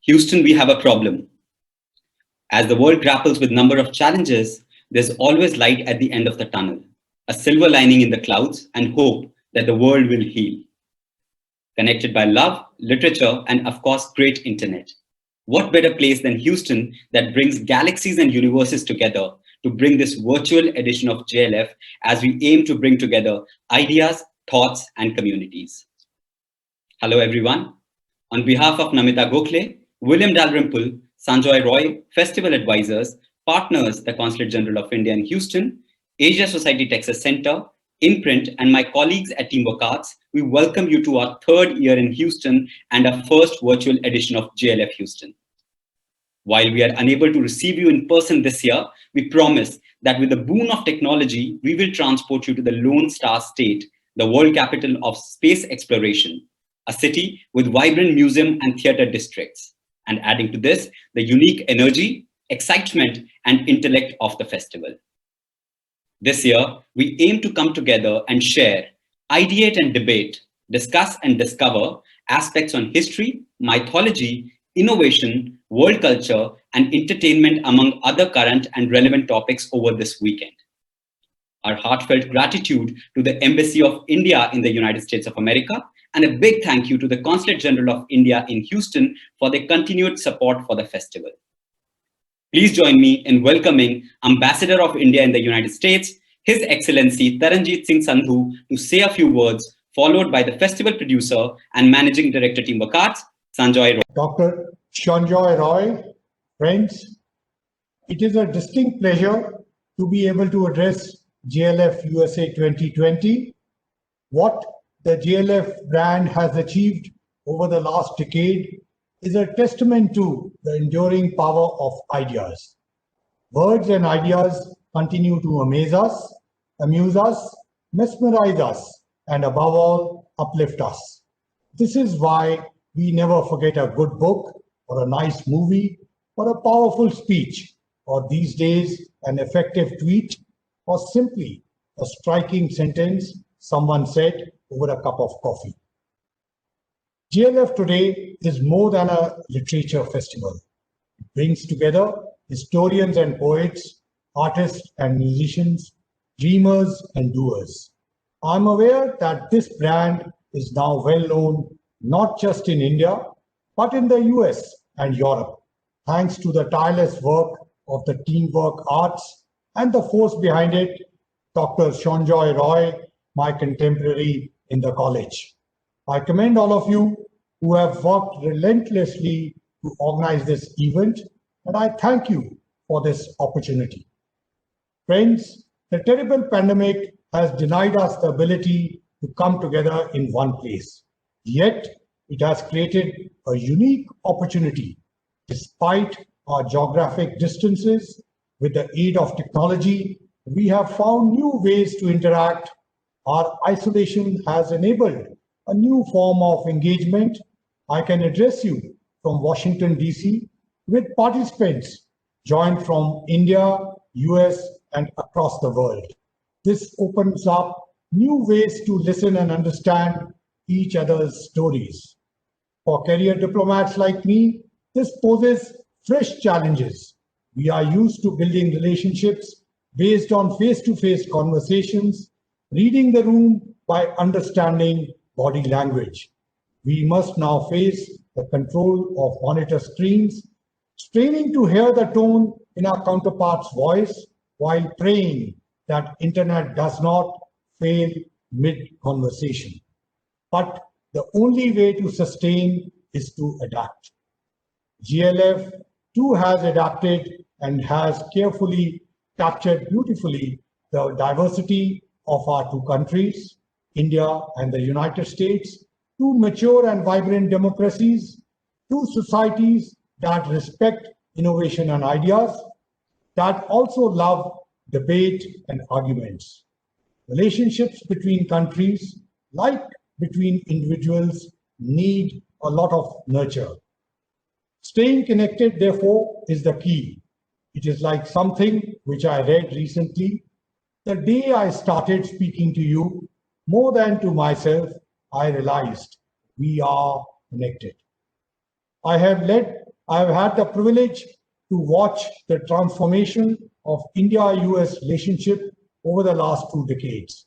Houston, we have a problem. As the world grapples with a number of challenges, there's always light at the end of the tunnel, a silver lining in the clouds, and hope that the world will heal. Connected by love, literature, and of course, great internet. What better place than Houston that brings galaxies and universes together to bring this virtual edition of JLF as we aim to bring together ideas, thoughts, and communities. Hello, everyone. On behalf of Namita Gokhale, William Dalrymple, Sanjoy Roy, Festival Advisors, partners, the Consulate General of India in Houston, Asia Society Texas Center, Imprint, and my colleagues at Teamwork Arts, we welcome you to our third year in Houston and our first virtual edition of JLF Houston. While we are unable to receive you in person this year, we promise that with the boon of technology, we will transport you to the Lone Star State, the world capital of space exploration, a city with vibrant museum and theater districts, and adding to this, the unique energy, excitement, and intellect of the festival. This year, we aim to come together and share, ideate and debate, discuss and discover aspects on history, mythology, innovation, world culture, and entertainment among other current and relevant topics over this weekend. Our heartfelt gratitude to the Embassy of India in the United States of America, and a big thank you to the Consulate General of India in Houston for their continued support for the festival. Please join me in welcoming Ambassador of India in the United States, His Excellency Taranjeet Singh Sandhu, to say a few words, followed by the festival producer and Managing Director Teamwork Arts, Sanjoy Roy. Dr. Sanjoy Roy, friends, it is a distinct pleasure to be able to address JLF USA 2020. What the JLF brand has achieved over the last decade is a testament to the enduring power of ideas. Words and ideas continue to amaze us, amuse us, mesmerize us, and above all, uplift us. This is why we never forget a good book, or a nice movie, or a powerful speech, or these days, an effective tweet, or simply a striking sentence someone said over a cup of coffee. JLF today is more than a literature festival. It brings together historians and poets, artists and musicians, dreamers and doers. I'm aware that this brand is now well known not just in India, but in the US and Europe, thanks to the tireless work of the Teamwork Arts and the force behind it, Dr. Sanjoy Roy, my contemporary in the college. I commend all of you who have worked relentlessly to organize this event, and I thank you for this opportunity. Friends, the terrible pandemic has denied us the ability to come together in one place. Yet, it has created a unique opportunity. Despite our geographic distances, with the aid of technology, we have found new ways to interact. Our isolation has enabled a new form of engagement. I can address you from Washington, D.C., with participants joined from India, US, and across the world. This opens up new ways to listen and understand each other's stories. For career diplomats like me, this poses fresh challenges. We are used to building relationships based on face-to-face conversations, reading the room by understanding body language. We must now face the control of monitor screens, straining to hear the tone in our counterpart's voice while praying that internet does not fail mid-conversation. But the only way to sustain is to adapt. JLF too has adapted and has carefully captured beautifully the diversity of our two countries, India and the United States, two mature and vibrant democracies, two societies that respect innovation and ideas, that also love debate and arguments. Relationships between countries, like between individuals, need a lot of nurture. Staying connected, therefore, is the key. It is like something which I read recently. The day I started speaking to you, more than to myself, I realized we are connected. I have led I've had the privilege to watch the transformation of India-US relationship over the last 2 decades.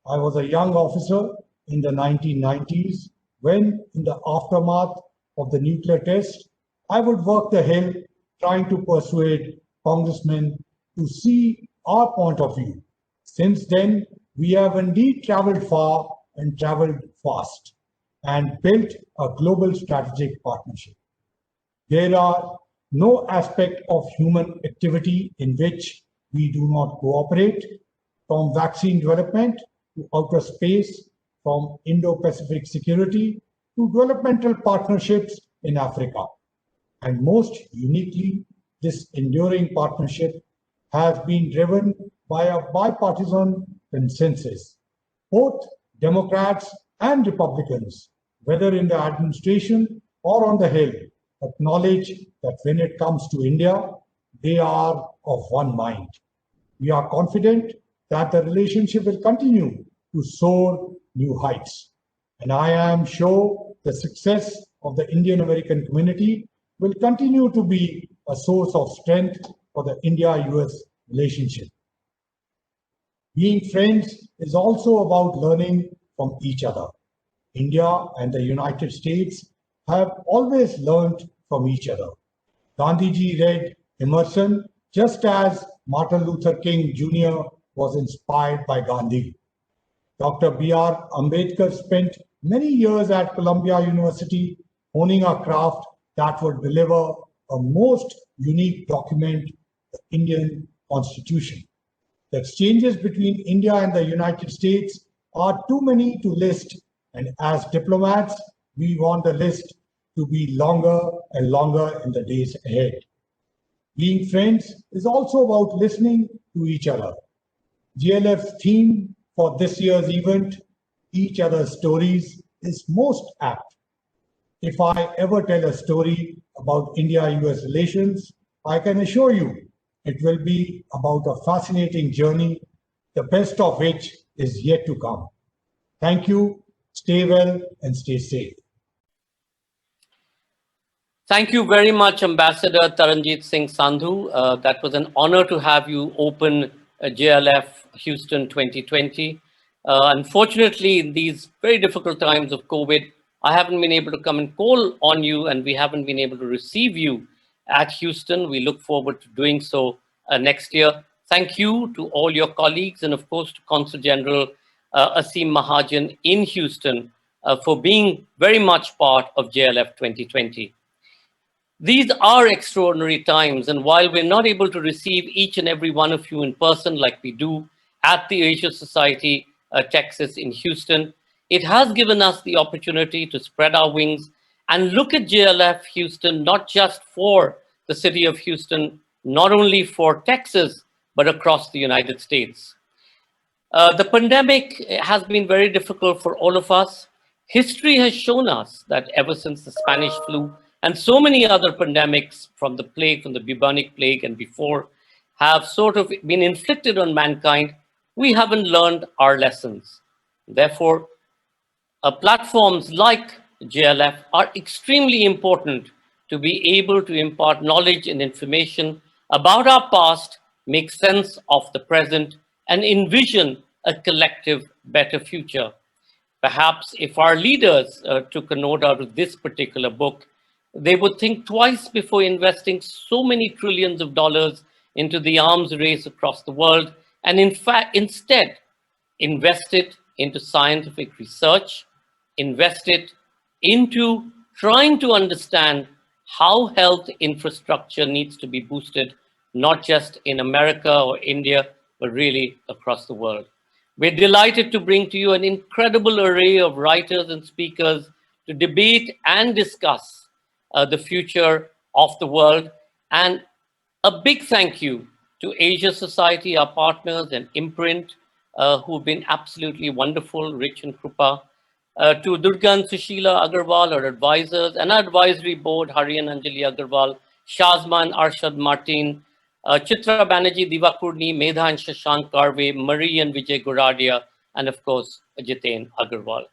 I was a young officer in the 1990s when, in the aftermath of the nuclear test, I would work the Hill trying to persuade congressmen to see our point of view. Since then, we have indeed traveled far and traveled fast and built a global strategic partnership. There are no aspect of human activity in which we do not cooperate, from vaccine development to outer space, from Indo-Pacific security to developmental partnerships in Africa. And most uniquely, this enduring partnership has been driven by a bipartisan consensus. Both Democrats and Republicans, whether in the administration or on the Hill, acknowledge that when it comes to India, they are of one mind. We are confident that the relationship will continue to soar new heights. And I am sure the success of the Indian American community will continue to be a source of strength for the India-US relationship. Being friends is also about learning from each other. India and the United States have always learned from each other. Gandhiji read Emerson just as Martin Luther King Jr. was inspired by Gandhi. Dr. B.R. Ambedkar spent many years at Columbia University honing a craft that would deliver a most unique document, the Indian Constitution. The exchanges between India and the United States are too many to list, and as diplomats, we want the list to be longer and longer in the days ahead. Being friends is also about listening to each other. JLF's theme for this year's event, Each Other's Stories, is most apt. If I ever tell a story about India-US relations, I can assure you it will be about a fascinating journey, the best of which is yet to come. Thank you. Stay well and stay safe. Thank you very much, Ambassador Taranjit Singh Sandhu. That was an honor to have you open JLF Houston 2020. Unfortunately, in these very difficult times of COVID, I haven't been able to come and call on you, and we haven't been able to receive you at Houston. We look forward to doing so next year. Thank you to all your colleagues, and of course to Consul General Asim Mahajan in Houston for being very much part of JLF 2020. These are extraordinary times, and while we're not able to receive each and every one of you in person like we do at the Asia Society Texas in Houston, it has given us the opportunity to spread our wings and look at JLF Houston, not just for the city of Houston, not only for Texas, but across the United States. The pandemic has been very difficult for all of us. History has shown us that ever since the Spanish flu and so many other pandemics from the plague, from the bubonic plague and before, have sort of been inflicted on mankind, we haven't learned our lessons. Therefore, platforms like JLF are extremely important to be able to impart knowledge and information about our past, make sense of the present, and envision a collective better future. Perhaps if our leaders took a note out of this particular book, they would think twice before investing so many trillions of dollars into the arms race across the world, and in fact, instead, invest it into scientific research, invest it into trying to understand how health infrastructure needs to be boosted, not just in America or India, but really across the world. We're delighted to bring to you an incredible array of writers and speakers to debate and discuss the future of the world. And a big thank you to Asia Society, our partners, and Imprint, who've been absolutely wonderful, Rich and Krupa, to Durga and Sushila Agarwal, our advisors, and our advisory board, Hari and Anjali Agarwal, Shazma and Arshad Martin, Chitra Banerjee, Diva Kurni, Medha and Shashank Karve, Marie and Vijay Goradia, and of course, Jiten Agarwal.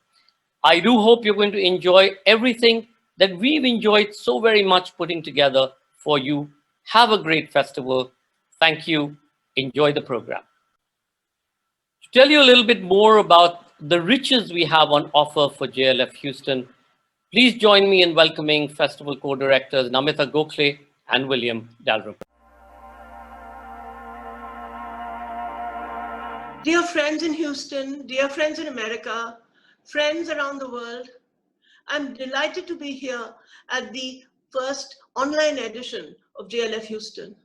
I do hope you're going to enjoy everything that we've enjoyed so very much putting together for you. Have a great festival. Thank you. Enjoy the program. To tell you a little bit more about the riches we have on offer for JLF Houston, please join me in welcoming festival co-directors Namita Gokhale and William Dalrymple. Dear friends in Houston, dear friends in America, friends around the world, I'm delighted to be here at the first online edition of JLF Houston.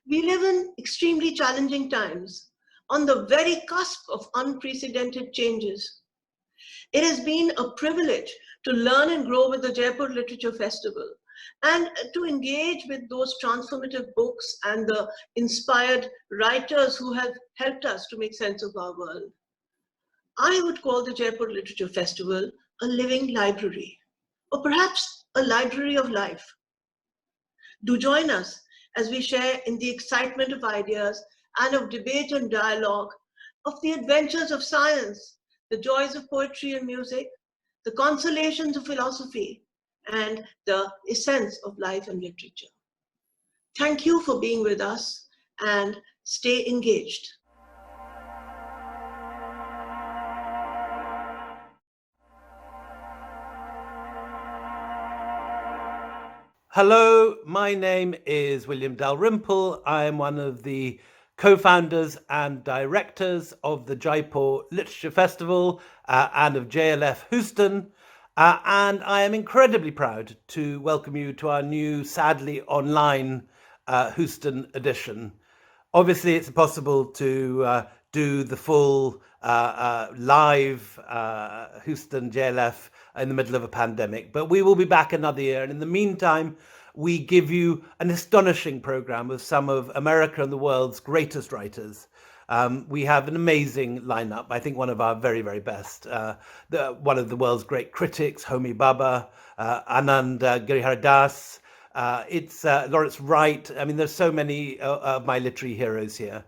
We live in extremely challenging times, on the very cusp of unprecedented changes. It has been a privilege to learn and grow with the Jaipur Literature Festival and to engage with those transformative books and the inspired writers who have helped us to make sense of our world. I would call the Jaipur Literature Festival a living library, or perhaps a library of life. Do join us as we share in the excitement of ideas and of debate and dialogue, of the adventures of science, the joys of poetry and music, the consolations of philosophy, and the essence of life and literature. Thank you for being with us and stay engaged. Hello, my name is William Dalrymple. I am one of the co-founders and directors of the Jaipur Literature Festival and of JLF Houston. And I am incredibly proud to welcome you to our new, sadly online Houston edition. Obviously, it's impossible to do the full live Houston JLF in the middle of a pandemic, but we will be back another year. And in the meantime, we give you an astonishing program of some of America and the world's greatest writers. We have an amazing lineup. I think one of our very, very best. One of the world's great critics, Homi Bhabha, Anand Giriharidas. It's Lawrence Wright. I mean, there's so many of my literary heroes here.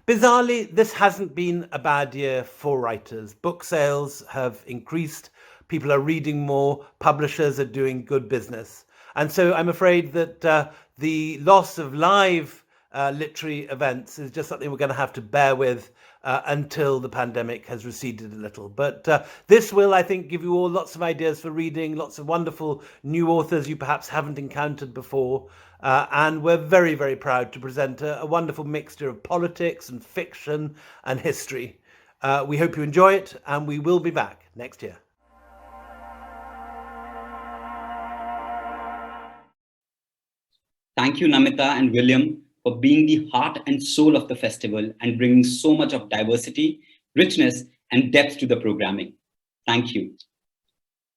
Bizarrely, this hasn't been a bad year for writers. Book sales have increased. People are reading more. Publishers are doing good business. And so I'm afraid that the loss of live literary events is just something we're going to have to bear with until the pandemic has receded a little. But this will, I think, give you all lots of ideas for reading, lots of wonderful new authors you perhaps haven't encountered before. And we're very, very proud to present a wonderful mixture of politics and fiction and history. We hope you enjoy it, and we will be back next year. Thank you, Namita and William, for being the heart and soul of the festival and bringing so much of diversity, richness, and depth to the programming. Thank you.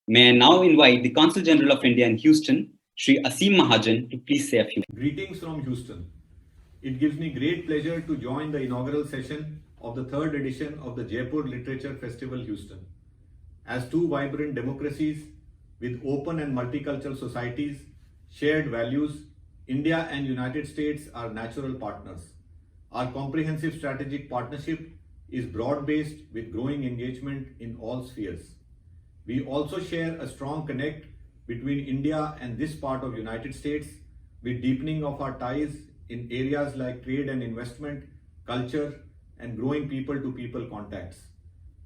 May I now invite the Consul General of India in Houston, Sri Asim Mahajan, to please say a few. Greetings from Houston. It gives me great pleasure to join the inaugural session of the third edition of the Jaipur Literature Festival Houston. As two vibrant democracies with open and multicultural societies, shared values, India and United States are natural partners. Our comprehensive strategic partnership is broad-based with growing engagement in all spheres. We also share a strong connect between India and this part of United States with deepening of our ties in areas like trade and investment, culture, and growing people-to-people contacts.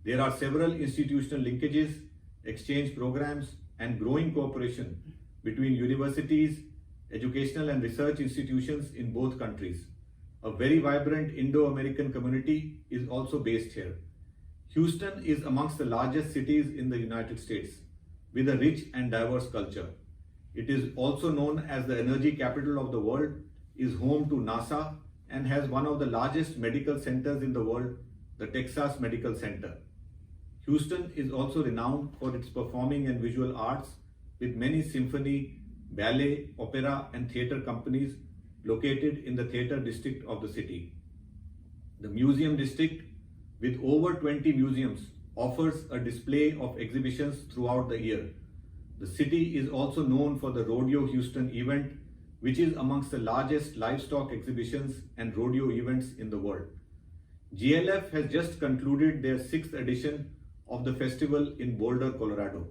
There are several institutional linkages, exchange programs, and growing cooperation between universities, educational and research institutions in both countries. A very vibrant Indo-American community is also based here. Houston is amongst the largest cities in the United States with a rich and diverse culture. It is also known as the energy capital of the world, is home to NASA, and has one of the largest medical centers in the world, the Texas Medical Center. Houston is also renowned for its performing and visual arts with many symphony, ballet, opera, and theatre companies located in the theatre district of the city. The museum district, with over 20 museums, offers a display of exhibitions throughout the year. The city is also known for the Rodeo Houston event, which is amongst the largest livestock exhibitions and rodeo events in the world. JLF has just concluded their 6th edition of the festival in Boulder, Colorado.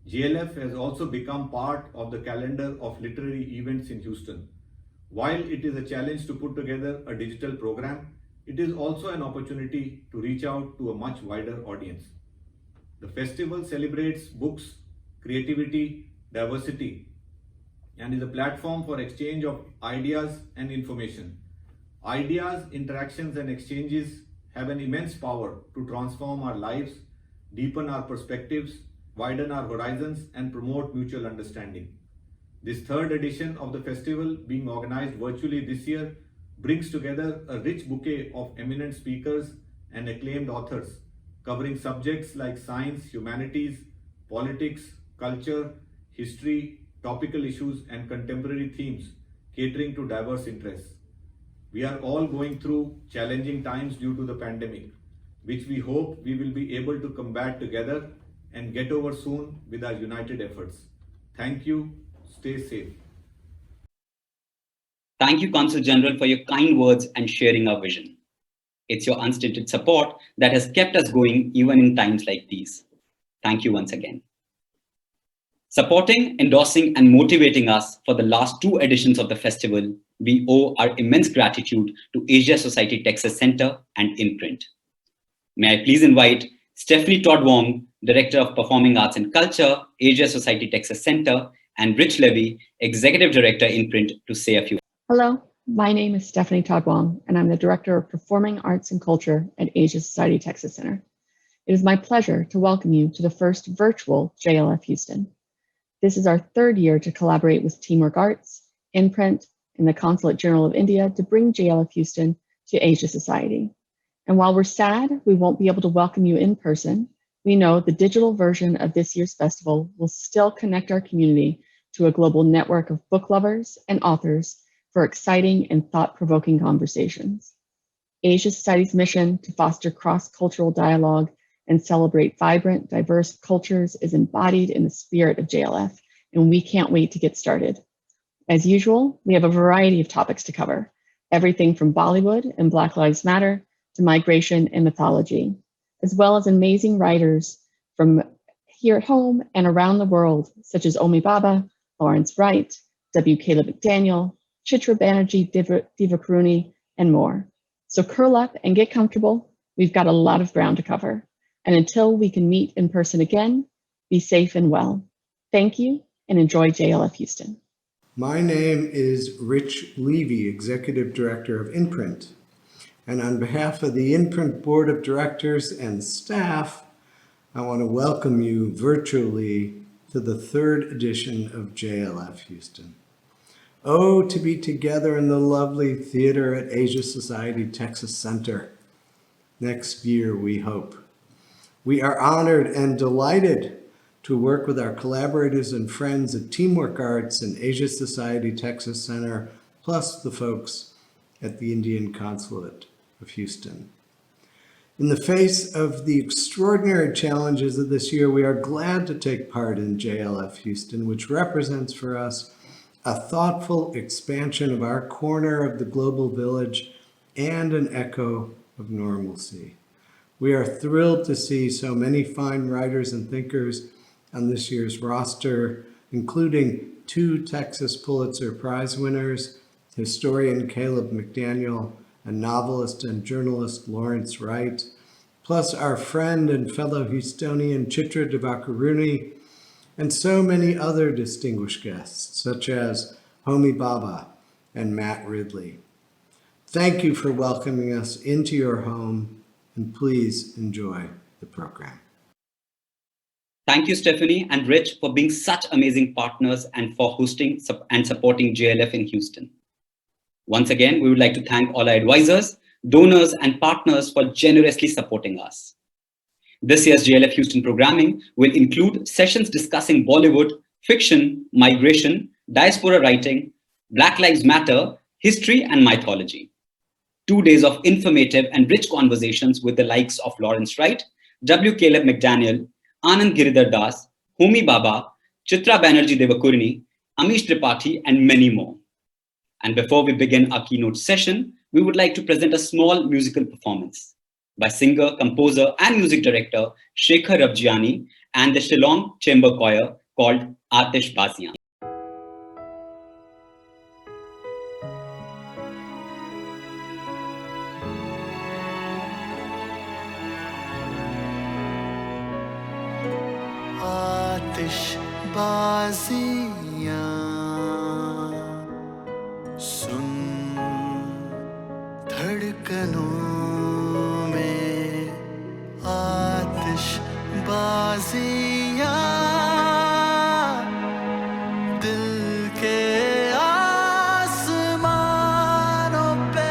JLF has also become part of the calendar of literary events in Houston. While it is a challenge to put together a digital program, it is also an opportunity to reach out to a much wider audience. The festival celebrates books, creativity, diversity, and is a platform for exchange of ideas and information. Ideas, interactions, and exchanges have an immense power to transform our lives, deepen our perspectives, widen our horizons, and promote mutual understanding. This third edition of the festival, being organized virtually this year, brings together a rich bouquet of eminent speakers and acclaimed authors, covering subjects like science, humanities, politics, culture, history, topical issues, and contemporary themes, catering to diverse interests. We are all going through challenging times due to the pandemic, which we hope we will be able to combat together and get over soon with our united efforts. Thank you. Stay safe. Thank you, Consul General, for your kind words and sharing our vision. It's your unstinted support that has kept us going even in times like these. Thank you once again. Supporting, endorsing, and motivating us for the last 2 editions of the festival, we owe our immense gratitude to Asia Society Texas Center and Imprint. May I please invite Stephanie Todd Wong, Director of Performing Arts and Culture, Asia Society Texas Center, and Rich Levy, Executive Director, Imprint, to say a few. Hello, my name is Stephanie Todd Wong, and I'm the Director of Performing Arts and Culture at Asia Society Texas Center. It is my pleasure to welcome you to the first virtual JLF Houston. This is our 3rd year to collaborate with Teamwork Arts, Imprint, and the Consulate General of India to bring JLF Houston to Asia Society. And while we're sad we won't be able to welcome you in person, we know the digital version of this year's festival will still connect our community to a global network of book lovers and authors for exciting and thought-provoking conversations. Asia Society's mission to foster cross-cultural dialogue and celebrate vibrant, diverse cultures is embodied in the spirit of JLF, and we can't wait to get started. As usual, we have a variety of topics to cover, everything from Bollywood and Black Lives Matter to migration and mythology, as well as amazing writers from here at home and around the world, such as Omi Baba, Lawrence Wright, W. Caleb McDaniel, Chitra Banerjee Divakaruni, and more. So curl up and get comfortable. We've got a lot of ground to cover. And until we can meet in person again, be safe and well. Thank you and enjoy JLF Houston. My name is Rich Levy, Executive Director of Imprint. And on behalf of the Imprint Board of Directors and staff, I want to welcome you virtually to the 3rd edition of JLF Houston. Oh, to be together in the lovely theater at Asia Society Texas Center. Next year, we hope. We are honored and delighted to work with our collaborators and friends at Teamwork Arts and Asia Society Texas Center, plus the folks at the Indian Consulate of Houston. In the face of the extraordinary challenges of this year, we are glad to take part in JLF Houston, which represents for us a thoughtful expansion of our corner of the global village and an echo of normalcy. We are thrilled to see so many fine writers and thinkers on this year's roster, including 2 Texas Pulitzer Prize winners, historian Caleb McDaniel, and novelist and journalist Lawrence Wright, plus our friend and fellow Houstonian Chitra Divakaruni, and so many other distinguished guests, such as Homi Baba and Matt Ridley. Thank you for welcoming us into your home, and please enjoy the program. Thank you, Stephanie and Rich, for being such amazing partners and for hosting and supporting JLF in Houston. Once again, we would like to thank all our advisors, donors, and partners for generously supporting us. This year's JLF Houston programming will include sessions discussing Bollywood, fiction, migration, diaspora writing, Black Lives Matter, history, and mythology. 2 days of informative and rich conversations with the likes of Lawrence Wright, W. Caleb McDaniel, Anand Giridhar Das, Homi Baba, Chitra Banerjee Divakaruni, Amish Tripathi, and many more. And before we begin our keynote session, we would like to present a small musical performance. by singer, composer, and music director Shekhar Rabjiani and the Shillong Chamber Choir called Aatishbaziyan. सुन धड़कनों में आतिशबाजियां दिल के आसमानों पे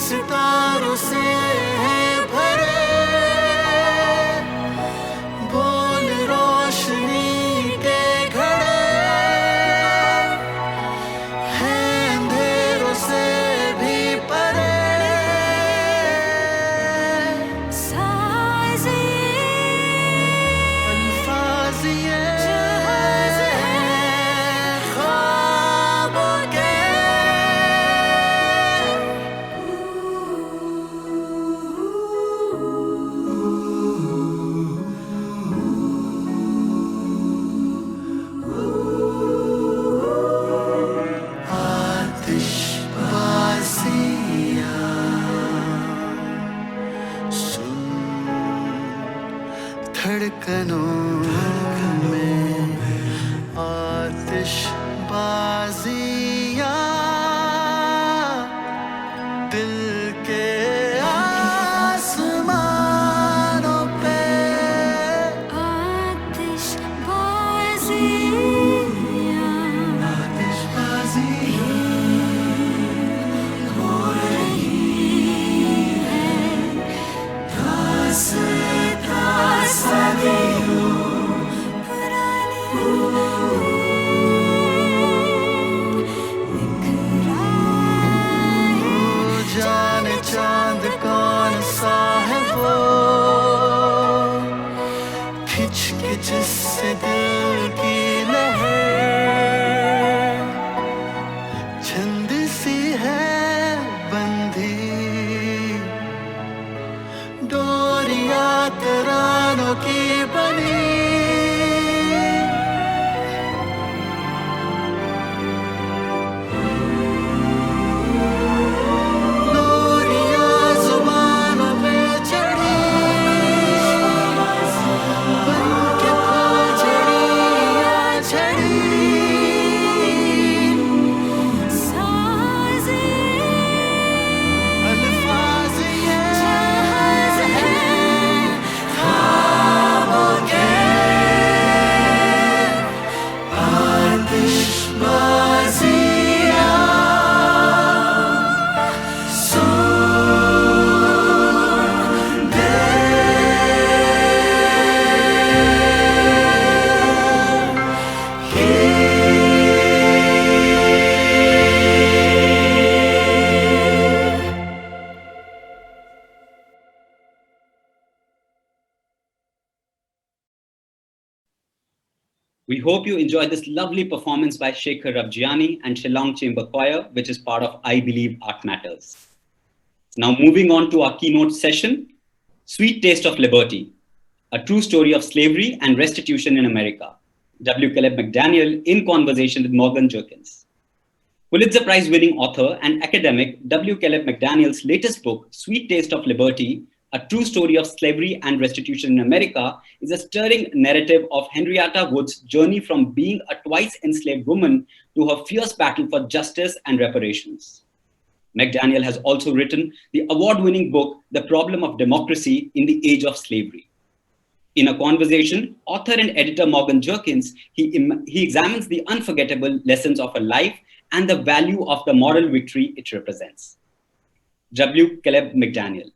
सितारों से भरे बोल रोशनी के घड़े हैं अंधेरों से भी परे साज़ी अल्फाज़िए ख्वाबों के धड़कनों में आतिशबाजियां दिल के आसमानों पे आतिशबाजियां हो रही है जाने चांद कौन सा है वो खिंच के जिससे दिल की लहर छंद सी है बंधी डोरिया तरानों की बनी We hope you enjoyed this lovely performance by Shekhar Rabjiani and Shillong Chamber Choir, which is part of I Believe Art Matters. Now moving on to our keynote session, Sweet Taste of Liberty, a true story of slavery and restitution in America. W. Caleb McDaniel in conversation with Morgan Jerkins. Pulitzer Prize-winning author and academic W. Caleb McDaniel's latest book, Sweet Taste of Liberty, a true story of slavery and restitution in America, is a stirring narrative of Henrietta Wood's journey from being a twice-enslaved woman to her fierce battle for justice and reparations. McDaniel has also written the award-winning book, The Problem of Democracy in the Age of Slavery. In a conversation, author and editor Morgan Jerkins, he examines the unforgettable lessons of a life and the value of the moral victory it represents. W. Caleb McDaniel.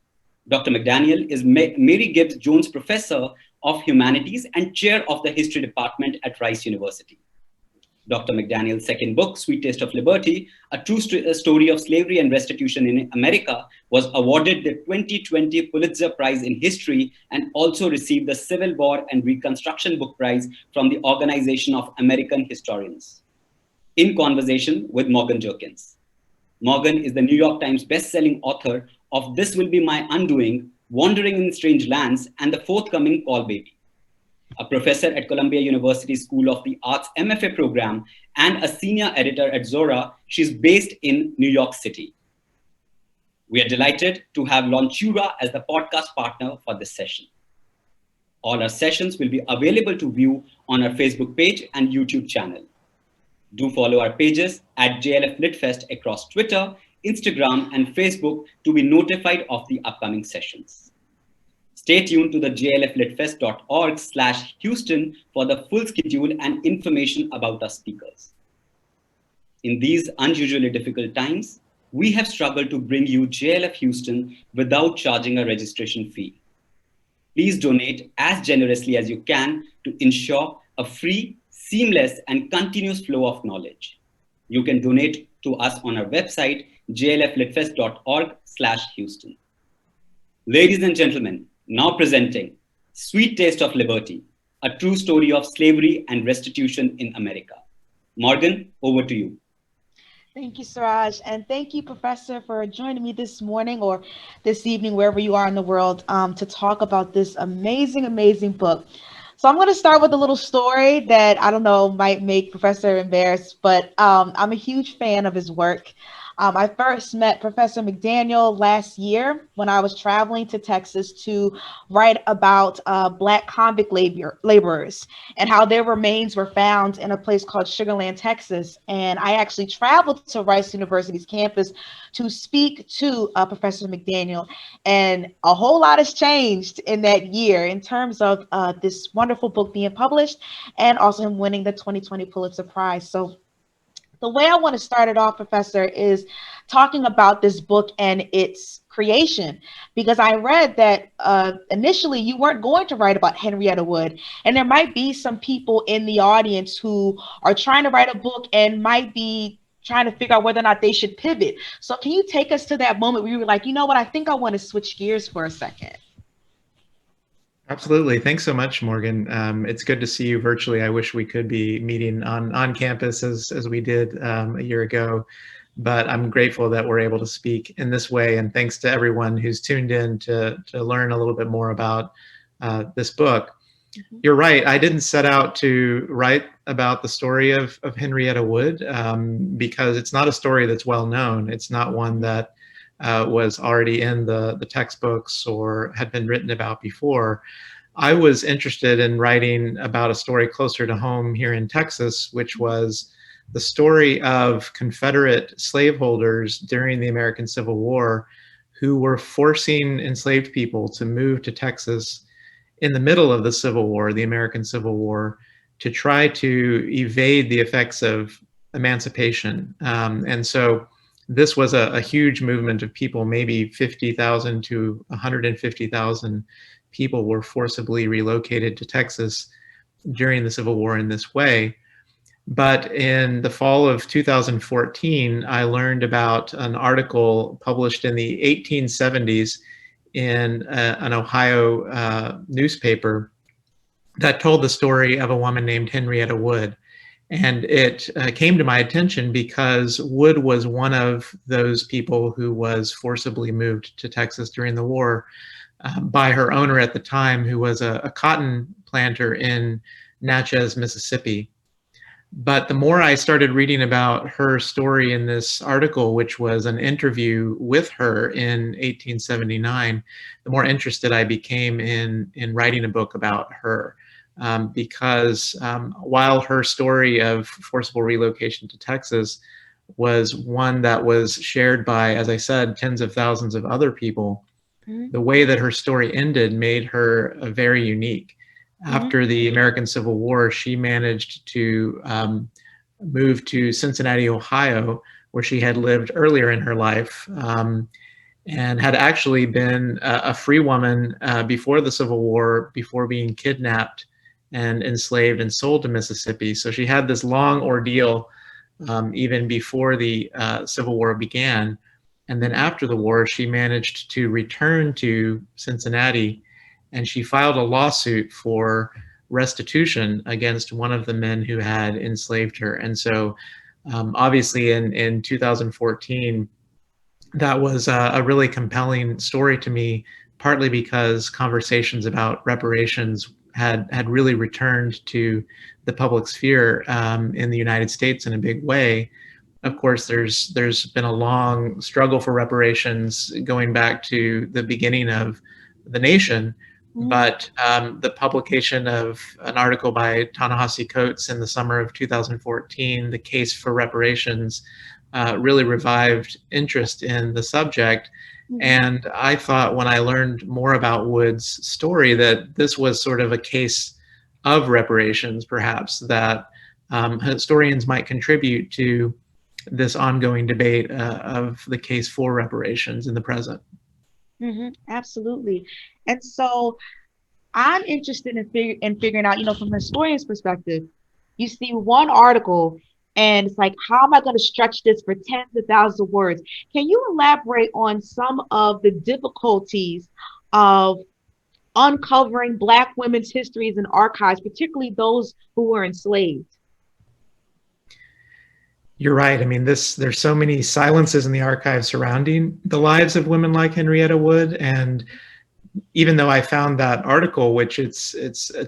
Dr. McDaniel is Mary Gibbs Jones Professor of Humanities and Chair of the History Department at Rice University. Dr. McDaniel's second book, Sweet Taste of Liberty, a true story of slavery and restitution in America, was awarded the 2020 Pulitzer Prize in History and also received the Civil War and Reconstruction Book Prize from the Organization of American Historians. In conversation with Morgan Jerkins. Morgan is the New York Times best-selling author of This Will Be My Undoing, Wandering in Strange Lands, and the forthcoming Call Baby. A professor at Columbia University School of the Arts MFA program and a senior editor at Zora, she's based in New York City. We are delighted to have Lonchura as the podcast partner for this session. All our sessions will be available to view on our Facebook page and YouTube channel. Do follow our pages at JLF LitFest across Twitter, Instagram, and Facebook to be notified of the upcoming sessions. Stay tuned to the jlflitfest.org/Houston for the full schedule and information about our speakers. In these unusually difficult times, we have struggled to bring you JLF Houston without charging a registration fee. Please donate as generously as you can to ensure a free, seamless, and continuous flow of knowledge. You can donate to us on our website, jlflitfest.org/Houston. Ladies and gentlemen, now presenting Sweet Taste of Liberty, a true story of slavery and restitution in America. Morgan, over to you. Thank you, Suraj, and thank you, Professor, for joining me this morning or this evening, wherever you are in the world, to talk about this amazing, amazing book. So I'm going to start with a little story that I don't know might make Professor embarrassed, but I'm a huge fan of his work. I first met Professor McDaniel last year when I was traveling to Texas to write about Black convict laborers and how their remains were found in a place called Sugar Land, Texas. And I actually traveled to Rice University's campus to speak to Professor McDaniel. And a whole lot has changed in that year in terms of this wonderful book being published and also him winning the 2020 Pulitzer Prize. So the way I want to start it off, Professor, is talking about this book and its creation, because I read that initially you weren't going to write about Henrietta Wood, and there might be some people in the audience who are trying to write a book and might be trying to figure out whether or not they should pivot. So can you take us to that moment where you were like, you know what, I think I want to switch gears for a second? Absolutely. Thanks so much, Morgan. It's good to see you virtually. I wish we could be meeting on campus as we did a year ago, but I'm grateful that we're able to speak in this way. And thanks to everyone who's tuned in to learn a little bit more about this book. Mm-hmm. You're right. I didn't set out to write about the story of Henrietta Wood because it's not a story that's well known. It's not one that was already in the textbooks or had been written about before. I was interested in writing about a story closer to home here in Texas, which was the story of Confederate slaveholders during the American Civil War who were forcing enslaved people to move to Texas in the middle of the Civil War, the American Civil War, to try to evade the effects of emancipation. And so this was a huge movement of people. Maybe 50,000 to 150,000 people were forcibly relocated to Texas during the Civil War in this way. But in the fall of 2014, I learned about an article published in the 1870s in an Ohio newspaper that told the story of a woman named Henrietta Wood. And it came to my attention because Wood was one of those people who was forcibly moved to Texas during the war by her owner at the time, who was a cotton planter in Natchez, Mississippi. But the more I started reading about her story in this article, which was an interview with her in 1879, the more interested I became in writing a book about her. Because while her story of forcible relocation to Texas was one that was shared by, as I said, tens of thousands of other people, the way that her story ended made her very unique. After the American Civil War, she managed to move to Cincinnati, Ohio, where she had lived earlier in her life, and had actually been a free woman before the Civil War, before being kidnapped and enslaved and sold to Mississippi. So she had this long ordeal even before the Civil War began. And then after the war, she managed to return to Cincinnati, and she filed a lawsuit for restitution against one of the men who had enslaved her. And so obviously in 2014, that was a really compelling story to me, partly because conversations about reparations had really returned to the public sphere in the United States in a big way. Of course, there's been a long struggle for reparations going back to the beginning of the nation, but the publication of an article by Ta-Nehisi Coates in the summer of 2014, The Case for Reparations, really revived interest in the subject. And I thought when I learned more about Wood's story that this was sort of a case of reparations, perhaps, that historians might contribute to this ongoing debate of the case for reparations in the present. Absolutely. And so I'm interested in figuring out, from a historian's perspective, you see one article and it's like, how am I going to stretch this for tens of thousands of words? Can you elaborate on some of the difficulties of uncovering Black women's histories and archives, particularly those who were enslaved? You're right. I mean, there's so many silences in the archives surrounding the lives of women like Henrietta Wood. And even though I found that article, which it's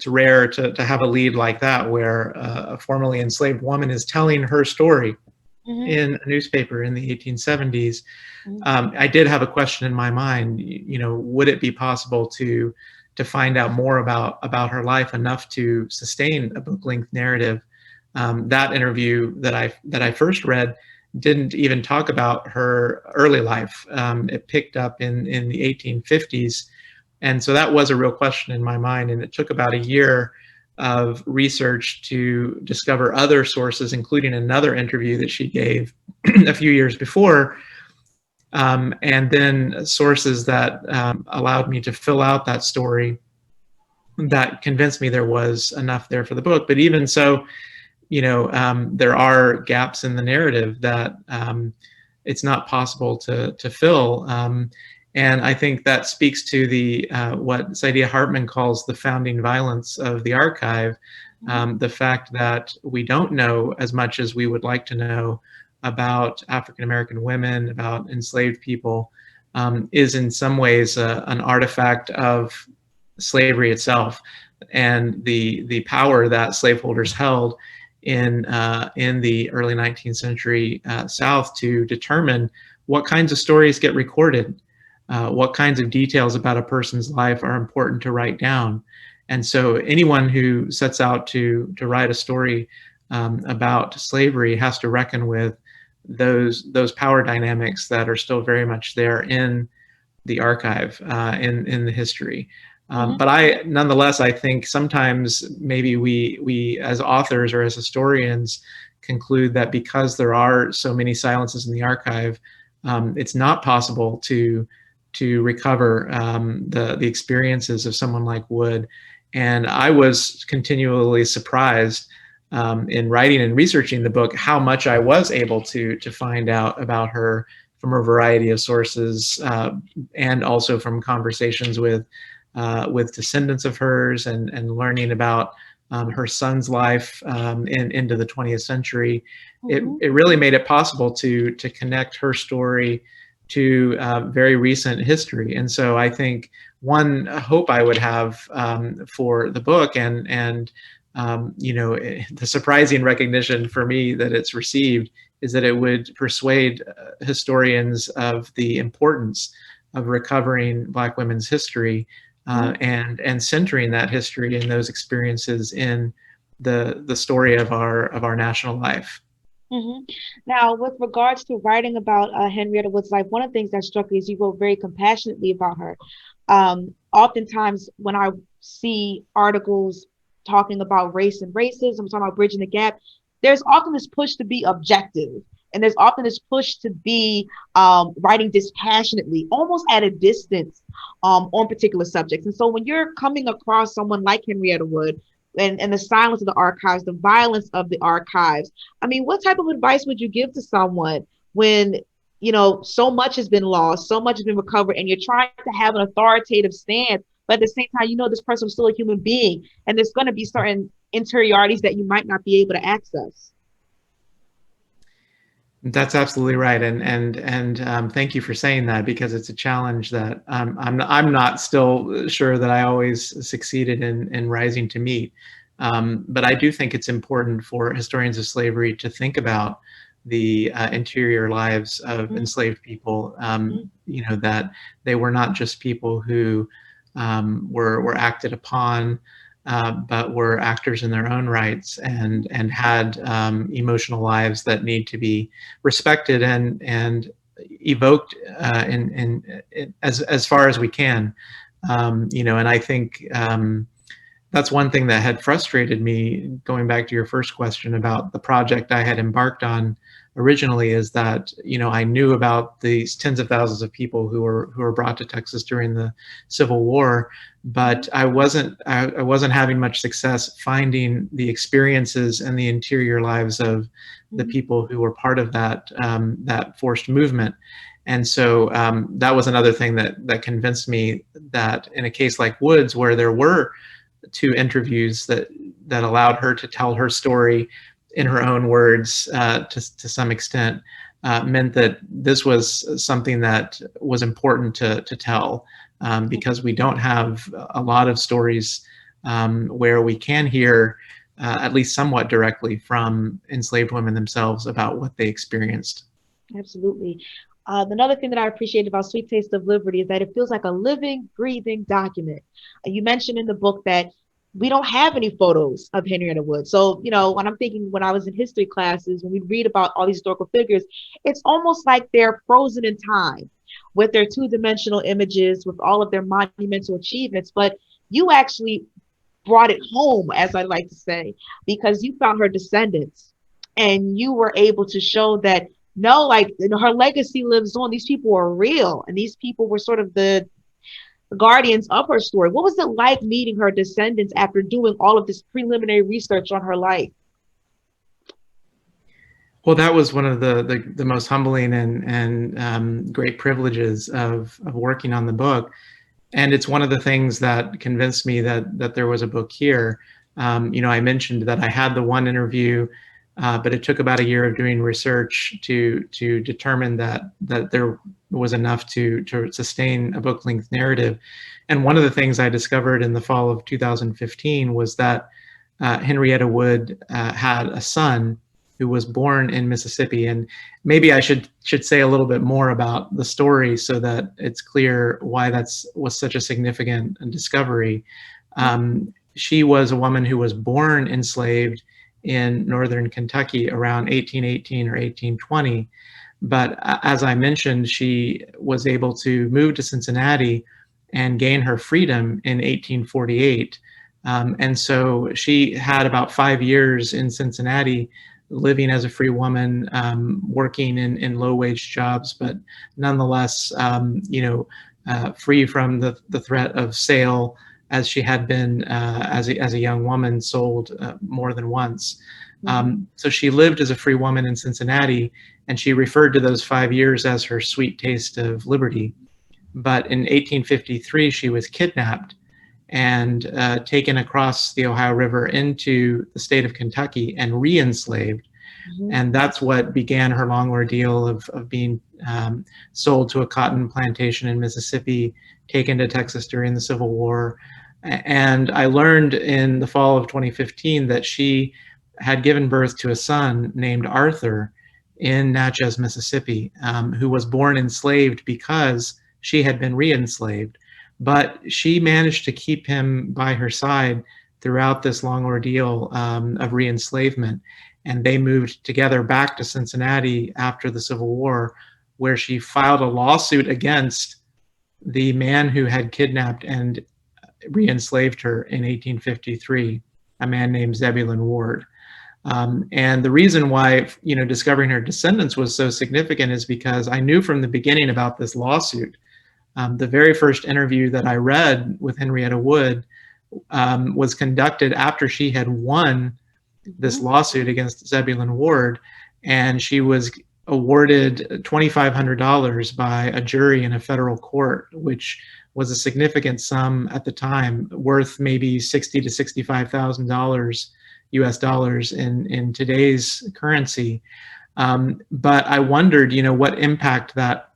rare to have a lead like that, where a formerly enslaved woman is telling her story in a newspaper in the 1870s, I did have a question in my mind. Would it be possible to find out more about her life, enough to sustain a book-length narrative? That interview that I first read didn't even talk about her early life. It picked up in the 1850s. And so that was a real question in my mind. And it took about a year of research to discover other sources, including another interview that she gave a few years before, and then sources that allowed me to fill out that story that convinced me there was enough there for the book. But even so, there are gaps in the narrative that it's not possible to fill. And I think that speaks to the what Saidiya Hartman calls the founding violence of the archive, the fact that we don't know as much as we would like to know about African-American women, about enslaved people, is in some ways an artifact of slavery itself and the power that slaveholders held in the early 19th century South to determine what kinds of stories get recorded. What kinds of details about a person's life are important to write down. And so anyone who sets out to write a story about slavery has to reckon with those power dynamics that are still very much there in the archive, in the history. But nonetheless, I think sometimes maybe we as authors or as historians conclude that because there are so many silences in the archive, it's not possible to recover the experiences of someone like Wood. And I was continually surprised in writing and researching the book how much I was able to find out about her from a variety of sources, and also from conversations with descendants of hers and learning about her son's life into the 20th century. It really made it possible to connect her story to very recent history. And so I think one hope I would have for the book and the surprising recognition for me that it's received is that it would persuade historians of the importance of recovering Black women's history and centering that history and those experiences in the story of our national life. Now, with regards to writing about Henrietta Wood's life, one of the things that struck me is you wrote very compassionately about her. Oftentimes, when I see articles talking about race and racism, talking about bridging the gap, there's often this push to be objective. And there's often this push to be writing dispassionately, almost at a distance on particular subjects. And so when you're coming across someone like Henrietta Wood and the silence of the archives, the violence of the archives, I mean, what type of advice would you give to someone when, you know, so much has been lost, so much has been recovered, and you're trying to have an authoritative stance, but at the same time, you know, this person is still a human being, and there's going to be certain interiorities that you might not be able to access? That's absolutely right, and thank you for saying that, because it's a challenge that I'm not still sure that I always succeeded in rising to meet. But I do think it's important for historians of slavery to think about the interior lives of enslaved people. You know, that they were not just people who were acted upon, but were actors in their own rights and had emotional lives that need to be respected and evoked as far as we can. You know, and I think that's one thing that had frustrated me, going back to your first question about the project I had embarked on originally, is that, you know, I knew about these tens of thousands of people who were brought to Texas during the Civil War, but I wasn't having much success finding the experiences and the interior lives of the people who were part of that that forced movement. And so that was another thing that convinced me that in a case like Wood's, where there were 2 interviews that allowed her to tell her story in her own words to some extent, meant that this was something that was important to tell, because we don't have a lot of stories where we can hear at least somewhat directly from enslaved women themselves about what they experienced. Absolutely. Another thing that I appreciate about Sweet Taste of Liberty is that it feels like a living, breathing document. You mentioned in the book that we don't have any photos of Henrietta Wood. So, you know, when I'm thinking, when I was in history classes, when we read about all these historical figures, it's almost like they're frozen in time with their 2-dimensional images, with all of their monumental achievements. But you actually brought it home, as I like to say, because you found her descendants and you were able to show that, no, like, her legacy lives on. These people are real, and these people were sort of the guardians of her story. What was it like meeting her descendants after doing all of this preliminary research on her life? Well, that was one of the most humbling and great privileges of working on the book. And it's one of the things that convinced me that there was a book here. You know, I mentioned that I had the one interview, but it took about a year of doing research to determine that there was enough to sustain a book-length narrative. And one of the things I discovered in the fall of 2015 was that Henrietta Wood had a son who was born in Mississippi. And maybe I should say a little bit more about the story so that it's clear why was such a significant discovery. She was a woman who was born enslaved in northern Kentucky around 1818 or 1820. But as I mentioned, she was able to move to Cincinnati and gain her freedom in 1848. And so she had about 5 years in Cincinnati living as a free woman, working in low-wage jobs, but nonetheless, you know, free from the threat of sale, as she had been as a young woman, sold more than once. So she lived as a free woman in Cincinnati, and she referred to those 5 years as her sweet taste of liberty. But in 1853, she was kidnapped and taken across the Ohio River into the state of Kentucky and re-enslaved. And that's what began her long ordeal of being sold to a cotton plantation in Mississippi, taken to Texas during the Civil War. And I learned in the fall of 2015 that she had given birth to a son named Arthur in Natchez, Mississippi, who was born enslaved because she had been re-enslaved. But she managed to keep him by her side throughout this long ordeal of re-enslavement. And they moved together back to Cincinnati after the Civil War, where she filed a lawsuit against the man who had kidnapped and re-enslaved her in 1853, a man named Zebulon Ward. And the reason why, discovering her descendants was so significant is because I knew from the beginning about this lawsuit. The very first interview that I read with Henrietta Wood was conducted after she had won this lawsuit against Zebulon Ward, and she was awarded $2,500 by a jury in a federal court, which was a significant sum at the time, worth maybe $60,000 to $65,000 US dollars in today's currency. But I wondered, what impact that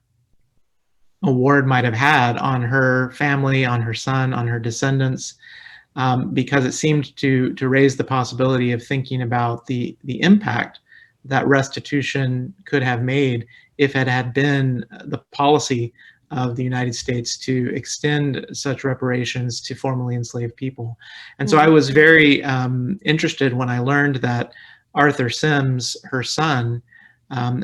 award might have had on her family, on her son, on her descendants, because it seemed to raise the possibility of thinking about the impact that restitution could have made if it had been the policy of the United States to extend such reparations to formerly enslaved people. And so I was very interested when I learned that Arthur Sims, her son,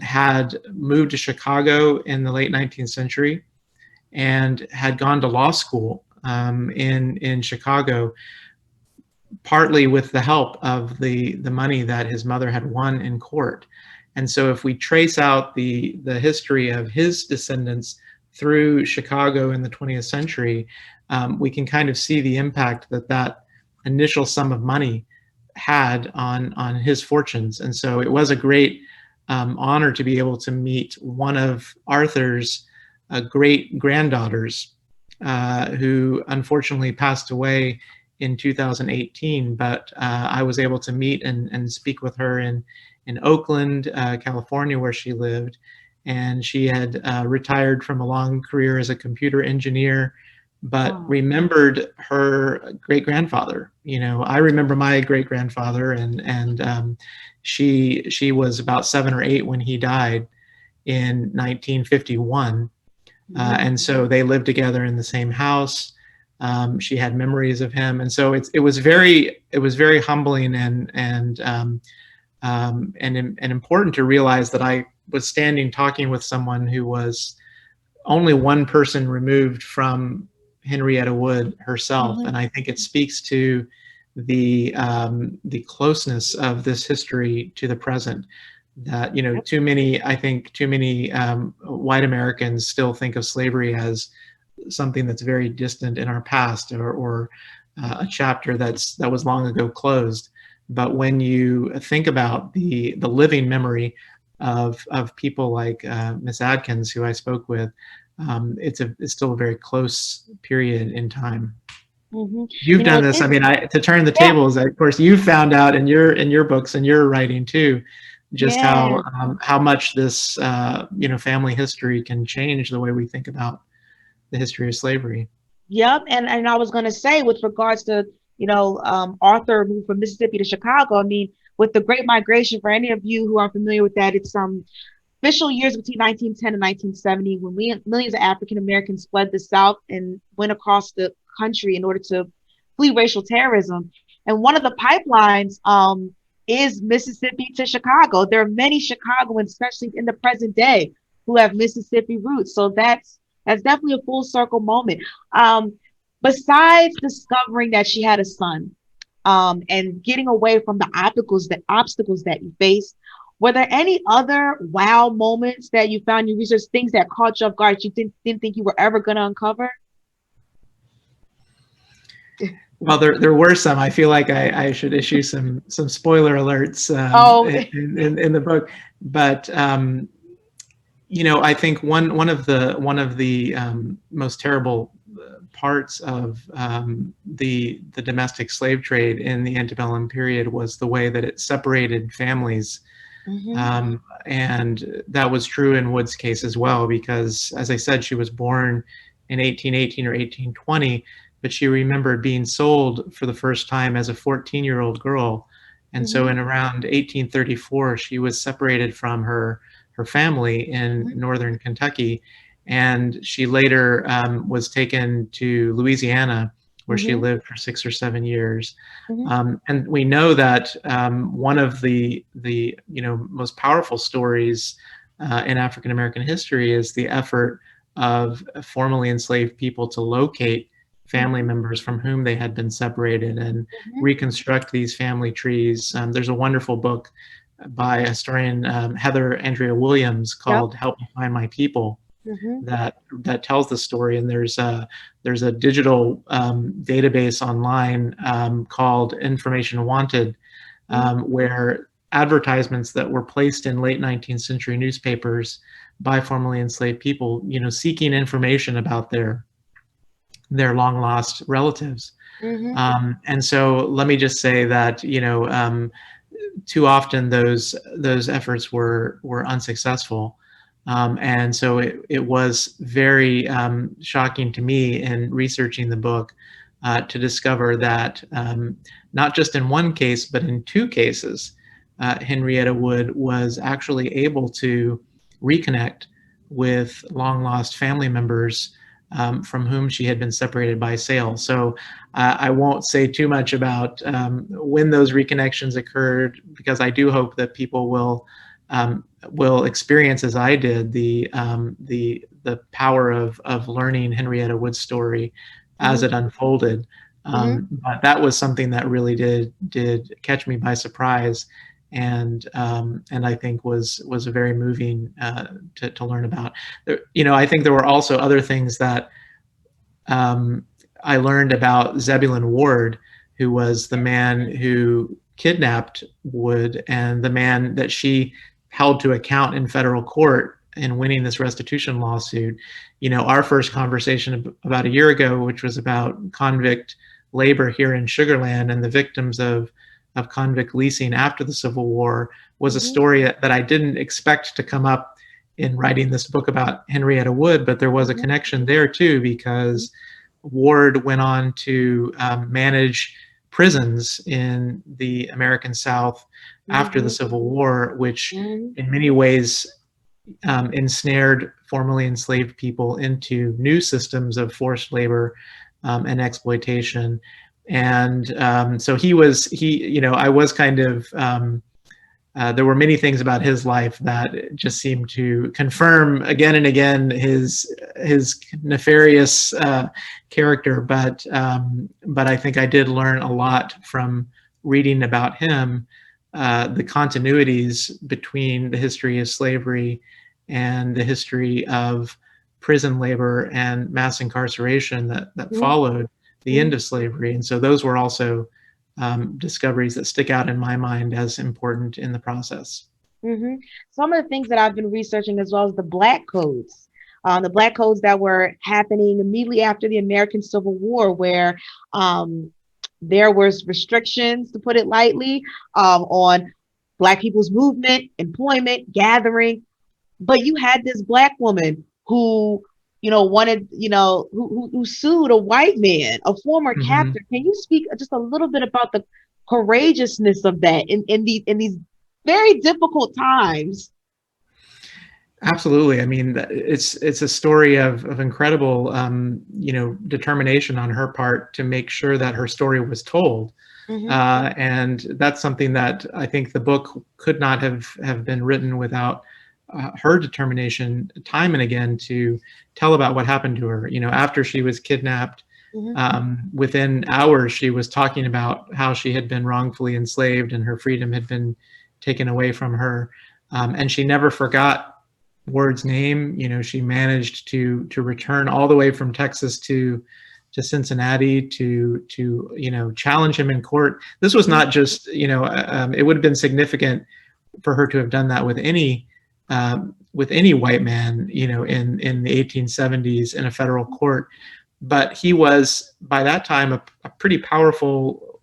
had moved to Chicago in the late 19th century and had gone to law school in Chicago, partly with the help of the money that his mother had won in court. And so if we trace out the history of his descendants through Chicago in the 20th century, we can kind of see the impact that initial sum of money had on his fortunes. And so it was a great honor to be able to meet one of Arthur's great granddaughters, who unfortunately passed away in 2018, but I was able to meet and speak with her in Oakland, California, where she lived. And she had retired from a long career as a computer engineer, but remembered her great-grandfather. I remember my great-grandfather, and she was about 7 or 8 when he died in 1951. And so they lived together in the same house. She had memories of him, and so it was very humbling and important to realize that I was standing talking with someone who was only one person removed from Henrietta Wood herself, and I think it speaks to the closeness of this history to the present. That too many white Americans still think of slavery as something that's very distant in our past, or a chapter that was long ago closed. But when you think about the living memory of people like Miss Adkins, who I spoke with, it's still a very close period in time. You've done this. I mean, to turn the tables. Of course, you found out in your books and your writing too, just how much this family history can change the way we think about the history of slavery. Yep, and I was going to say, with regards to Arthur moved from Mississippi to Chicago. I mean, with the Great Migration, for any of you who are familiar with that, it's official years between 1910 and 1970 when millions of African Americans fled the South and went across the country in order to flee racial terrorism. And one of the pipelines is Mississippi to Chicago. There are many Chicagoans, especially in the present day, who have Mississippi roots. So that's definitely a full circle moment. Besides discovering that she had a son, and getting away from the obstacles that you faced, were there any other wow moments that you found in your research, things that caught you off guard you didn't think you were ever going to uncover? Well, there were some. I feel like I should issue some spoiler alerts in the book, but I think one of the most terrible parts of the domestic slave trade in the antebellum period was the way that it separated families. And that was true in Wood's case as well, because, as I said, she was born in 1818 or 1820, but she remembered being sold for the first time as a 14-year-old girl. And so in around 1834, she was separated from her family in northern Kentucky. And she later was taken to Louisiana, where she lived for 6 or 7 years. And we know that one of the most powerful stories in African American history is the effort of formerly enslaved people to locate family members from whom they had been separated and reconstruct these family trees. There's a wonderful book by historian Heather Andrea Williams called Help Me Find My People that tells the story. And there's a digital database online called Information Wanted, where advertisements that were placed in late 19th century newspapers by formerly enslaved people, seeking information about their long lost relatives. And so let me just say that, too often those efforts were unsuccessful. And so it was very shocking to me in researching the book to discover that not just in one case, but in two cases, Henrietta Wood was actually able to reconnect with long lost family members from whom she had been separated by sale. So I won't say too much about when those reconnections occurred, because I do hope that people will experience, as I did, the power of learning Henrietta Wood's story as it unfolded. But that was something that really did catch me by surprise, and I think was very moving to learn about. I think there were also other things that I learned about Zebulon Ward, who was the man who kidnapped Wood and the man that she held to account in federal court in winning this restitution lawsuit. Our first conversation about a year ago, which was about convict labor here in Sugar Land and the victims of convict leasing after the Civil War, was a story that I didn't expect to come up in writing this book about Henrietta Wood, but there was a connection there too, because Ward went on to manage prisons in the American South after the Civil War, which in many ways ensnared formerly enslaved people into new systems of forced labor and exploitation. And so I was kind of, there were many things about his life that just seemed to confirm again and again his nefarious character. But I think I did learn a lot from reading about him, the continuities between the history of slavery and the history of prison labor and mass incarceration that followed the end of slavery. And so those were also discoveries that stick out in my mind as important in the process. Some of the things that I've been researching as well as the Black codes that were happening immediately after the American Civil War, where there was restrictions, to put it lightly, on Black people's movement, employment, gathering. But you had this Black woman who who sued a white man, a former captor. Can you speak just a little bit about the courageousness of that in these very difficult times? Absolutely. I mean, it's a story of incredible, determination on her part to make sure that her story was told. And that's something that I think the book could not have been written without her determination time and again to tell about what happened to her. After she was kidnapped, within hours, she was talking about how she had been wrongfully enslaved and her freedom had been taken away from her. And she never forgot Ward's name. She managed to return all the way from Texas to Cincinnati to challenge him in court. This was not just, it would have been significant for her to have done that with any white man, in the 1870s in a federal court. But he was, by that time, a pretty powerful,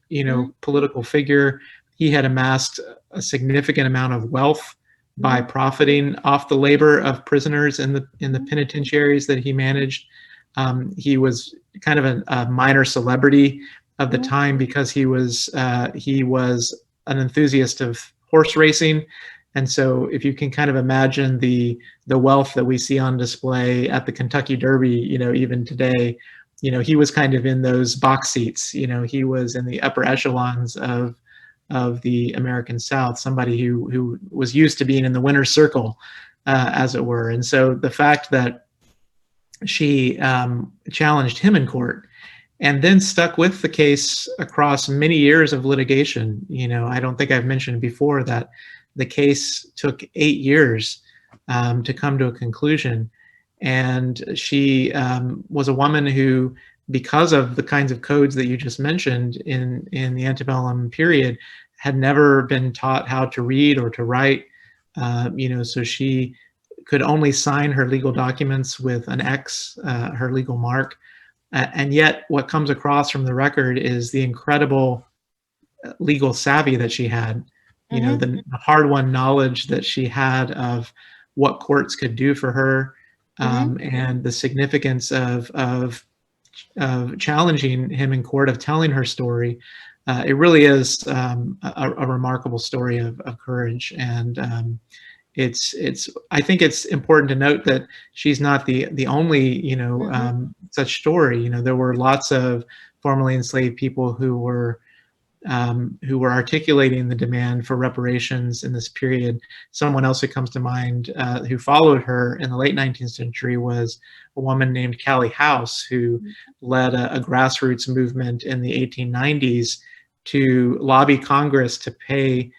political figure. He had amassed a significant amount of wealth by profiting off the labor of prisoners in the penitentiaries that he managed. He was kind of a minor celebrity of the time because he was an enthusiast of horse racing. And so if you can kind of imagine the wealth that we see on display at the Kentucky Derby, even today, he was kind of in those box seats. He was in the upper echelons of the American South, somebody who was used to being in the winner's circle, as it were. And so the fact that she challenged him in court and then stuck with the case across many years of litigation. You know, I don't think I've mentioned before that the case took 8 years to come to a conclusion. And she was a woman who, because of the kinds of codes that you just mentioned in the antebellum period, had never been taught how to read or to write. You know, so she could only sign her legal documents with an X, her legal mark. And yet what comes across from the record is the incredible legal savvy that she had, you know, the hard-won knowledge that she had of what courts could do for her, and the significance of challenging him in court, of telling her story. It really is a remarkable story of courage. And I think it's important to note that she's not the only, you know, such story. You know, there were lots of formerly enslaved people who were articulating the demand for reparations in this period. Someone else who comes to mind who followed her in the late 19th century was a woman named Callie House, who led a grassroots movement in the 1890s to lobby Congress to pay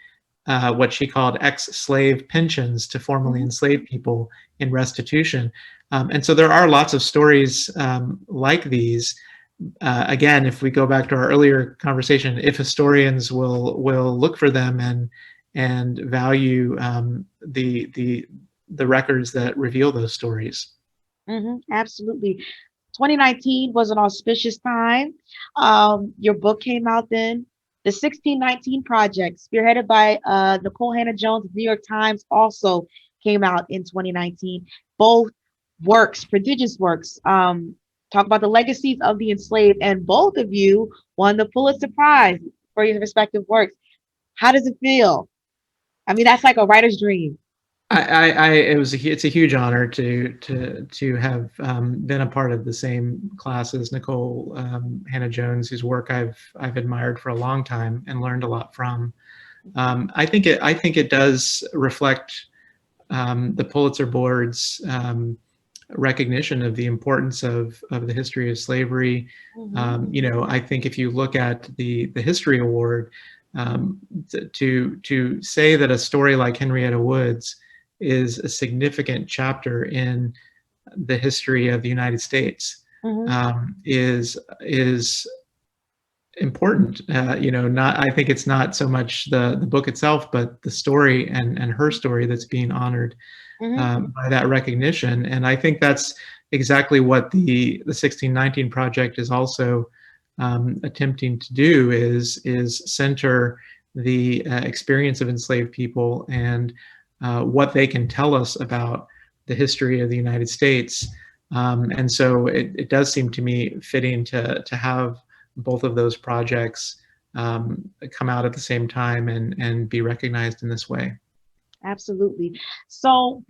what she called ex-slave pensions to formerly enslaved people in restitution. And so there are lots of stories like these. Again, if we go back to our earlier conversation, if historians will look for them and value the records that reveal those stories. Absolutely. 2019 was an auspicious time. Your book came out then. The 1619 Project, spearheaded by Nicole Hannah-Jones of the New York Times, also came out in 2019. Both works, prodigious works, talk about the legacies of the enslaved, and both of you won the Pulitzer Prize for your respective works. How does it feel? I mean, that's like a writer's dream. It's a huge honor to have been a part of the same class as Nicole Hannah-Jones, whose work I've admired for a long time and learned a lot from. I think it does reflect the Pulitzer Board's recognition of the importance of the history of slavery. You know, I think if you look at the History Award, to say that a story like Henrietta Wood's is a significant chapter in the history of the United States is important. You know, I think it's not so much the book itself, but the story and her story that's being honored by that recognition. And I think that's exactly what the 1619 Project is also attempting to do, is center the experience of enslaved people and what they can tell us about the history of the United States. And so it does seem to me fitting to have both of those projects come out at the same time and be recognized in this way. Absolutely. So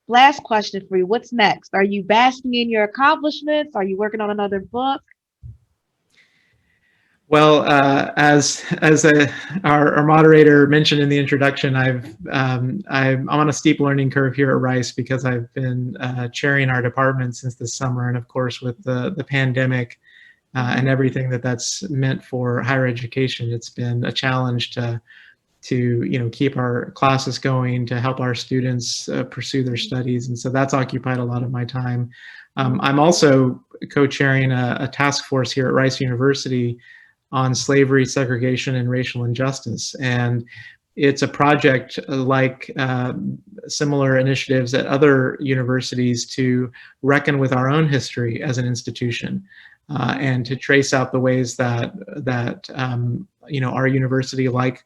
last question for you. What's next? Are you basking in your accomplishments? Are you working on another book? Well, as our moderator mentioned in the introduction, I'm on a steep learning curve here at Rice because I've been chairing our department since this summer, and of course with the pandemic and everything that's meant for higher education, it's been a challenge to you know, keep our classes going, to help our students pursue their studies, and so that's occupied a lot of my time. I'm also co-chairing a task force here at Rice University on slavery, segregation, and racial injustice. And it's a project like similar initiatives at other universities to reckon with our own history as an institution and to trace out the ways that you know, our university, like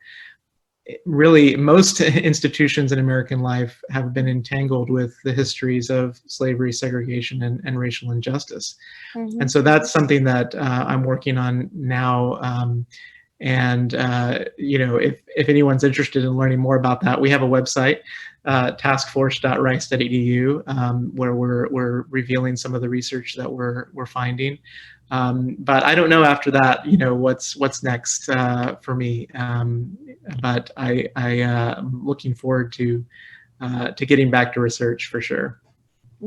really most institutions in American life, have been entangled with the histories of slavery, segregation, and racial injustice. And so that's something that I'm working on now. And you know, if anyone's interested in learning more about that, we have a website, taskforce.rice.edu, where we're revealing some of the research that we're finding. But I don't know after that, you know, what's next for me. But I'm looking forward to getting back to research for sure.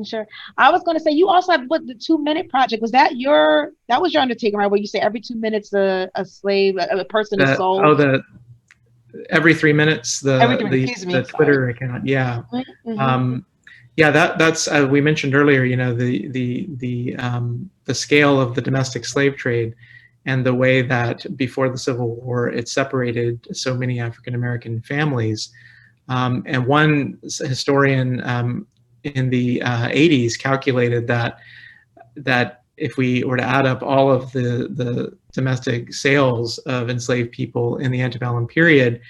Sure. I was going to say, you also have what, the 2-minute project. Was that was your undertaking, right? Where you say every 2 minutes a slave, a person is sold? Every 3 minutes, Every 3 minutes, excuse me, the Twitter account. Yeah. Yeah, that's we mentioned earlier, you know, the scale of the domestic slave trade and the way that before the Civil War, it separated so many African American families. And one historian in the 80s calculated that if we were to add up all of the domestic sales of enslaved people in the antebellum period,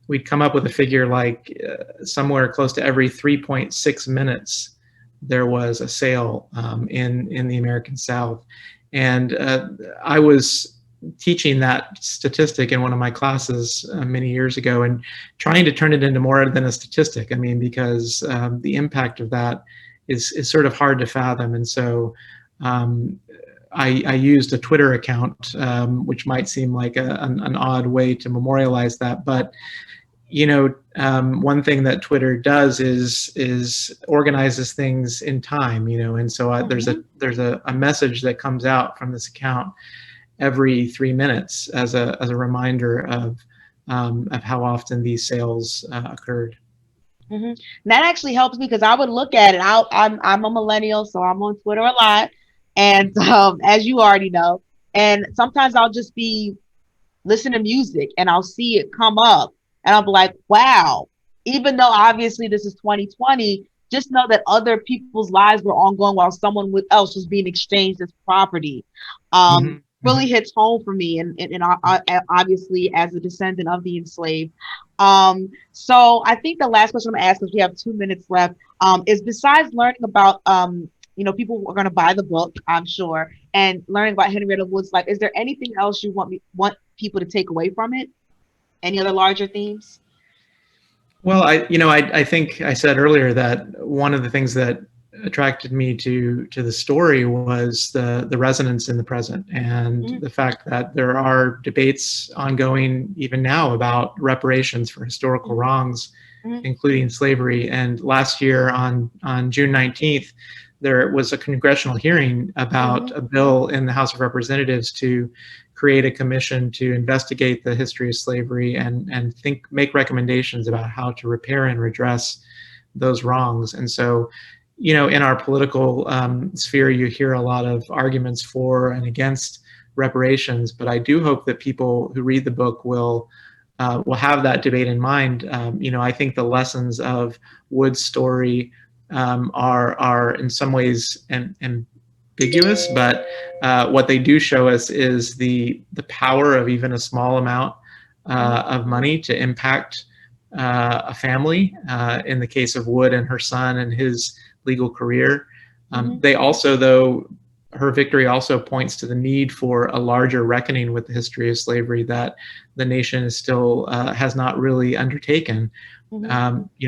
we'd come up with a figure like somewhere close to every 3.6 minutes there was a sale in the American South. And I was teaching that statistic in one of my classes many years ago and trying to turn it into more than a statistic. I mean, because the impact of that is sort of hard to fathom. And so I used a Twitter account, which might seem like an odd way to memorialize that. But, you know, one thing that Twitter does is organizes things in time, you know, and so there's a message that comes out from this account every 3 minutes as a reminder of how often these sales occurred. That actually helps me because I would look at it. I'm a millennial, so I'm on Twitter a lot, and as you already know, and sometimes I'll just be listening to music and I'll see it come up, and I'll be like, wow. Even though obviously this is 2020, just know that other people's lives were ongoing while someone else was being exchanged as property. Really hits home for me, and obviously as a descendant of the enslaved. So I think the last question I'm gonna ask, because we have 2 minutes left, is besides learning about, you know, people are gonna buy the book, I'm sure, and learning about Henrietta Wood's life, is there anything else you want people to take away from it? Any other larger themes? Well, I think I said earlier that one of the things that attracted me to the story was the resonance in the present, and the fact that there are debates ongoing even now about reparations for historical wrongs, including slavery. And last year on June 19th, there was a congressional hearing about a bill in the House of Representatives to create a commission to investigate the history of slavery and make recommendations about how to repair and redress those wrongs. And so, you know, in our political sphere, you hear a lot of arguments for and against reparations, but I do hope that people who read the book will have that debate in mind. You know, I think the lessons of Wood's story are in some ways ambiguous, but what they do show us is the power of even a small amount of money to impact a family. In the case of Wood and her son and his legal career. They also, though, her victory also points to the need for a larger reckoning with the history of slavery that the nation is still has not really undertaken. You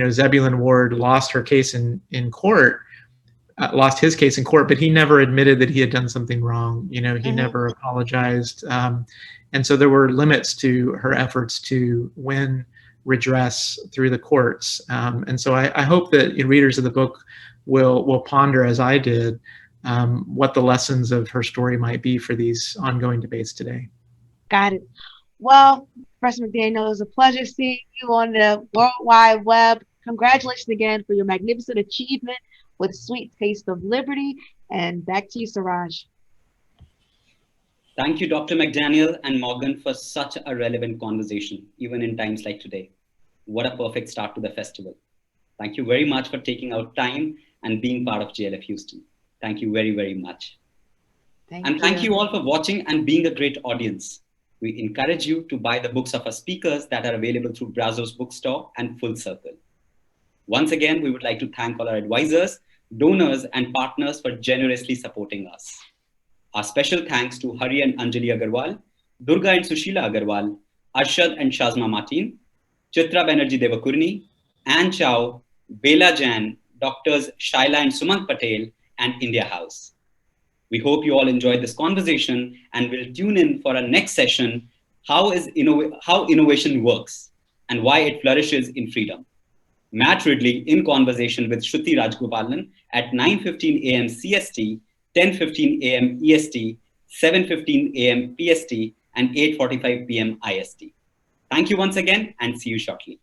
know, Zebulon Ward lost her case in court, lost his case in court, but he never admitted that he had done something wrong. You know, he never apologized. And so there were limits to her efforts to win redress through the courts. And so I hope that readers of the book will ponder, as I did, what the lessons of her story might be for these ongoing debates today. Got it. Well, Professor McDaniel, it was a pleasure seeing you on the World Wide Web. Congratulations again for your magnificent achievement with Sweet Taste of Liberty. And back to you, Suraj. Thank you, Dr. McDaniel and Morgan, for such a relevant conversation, even in times like today. What a perfect start to the festival. Thank you very much for taking out time and being part of JLF Houston. Thank you very, very much. Thank you all for watching and being a great audience. We encourage you to buy the books of our speakers that are available through Brazos Bookstore and Full Circle. Once again, we would like to thank all our advisors, donors, and partners for generously supporting us. Our special thanks to Hari and Anjali Agarwal, Durga and Sushila Agarwal, Arshad and Shazma Martin, Chitra Banerjee Devakurni, Ann Chow, Bela Jan, Doctors Shaila and Sumant Patel, and India House. We hope you all enjoyed this conversation and will tune in for our next session, how innovation works and why it flourishes in freedom. Matt Ridley in conversation with Shruti Rajgopalan at 9:15 a.m. CST, 10:15 a.m. EST, 7:15 a.m. PST, and 8:45 p.m. IST. Thank you once again and see you shortly.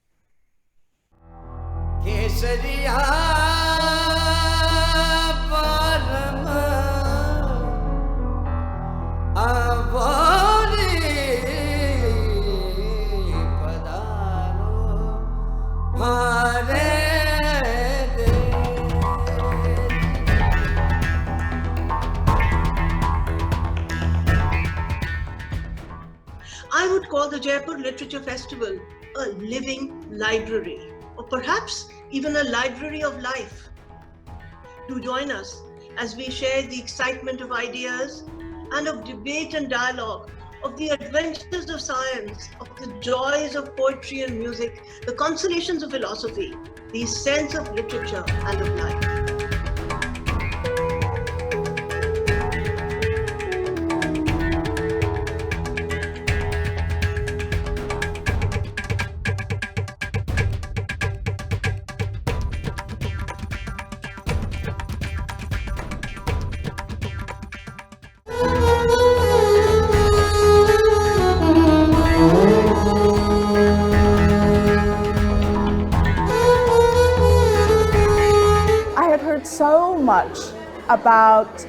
I would call the Jaipur Literature Festival a living library, or perhaps even a library of life. Do join us as we share the excitement of ideas and of debate and dialogue, of the adventures of science, of the joys of poetry and music, the consolations of philosophy, the sense of literature and of life. So much about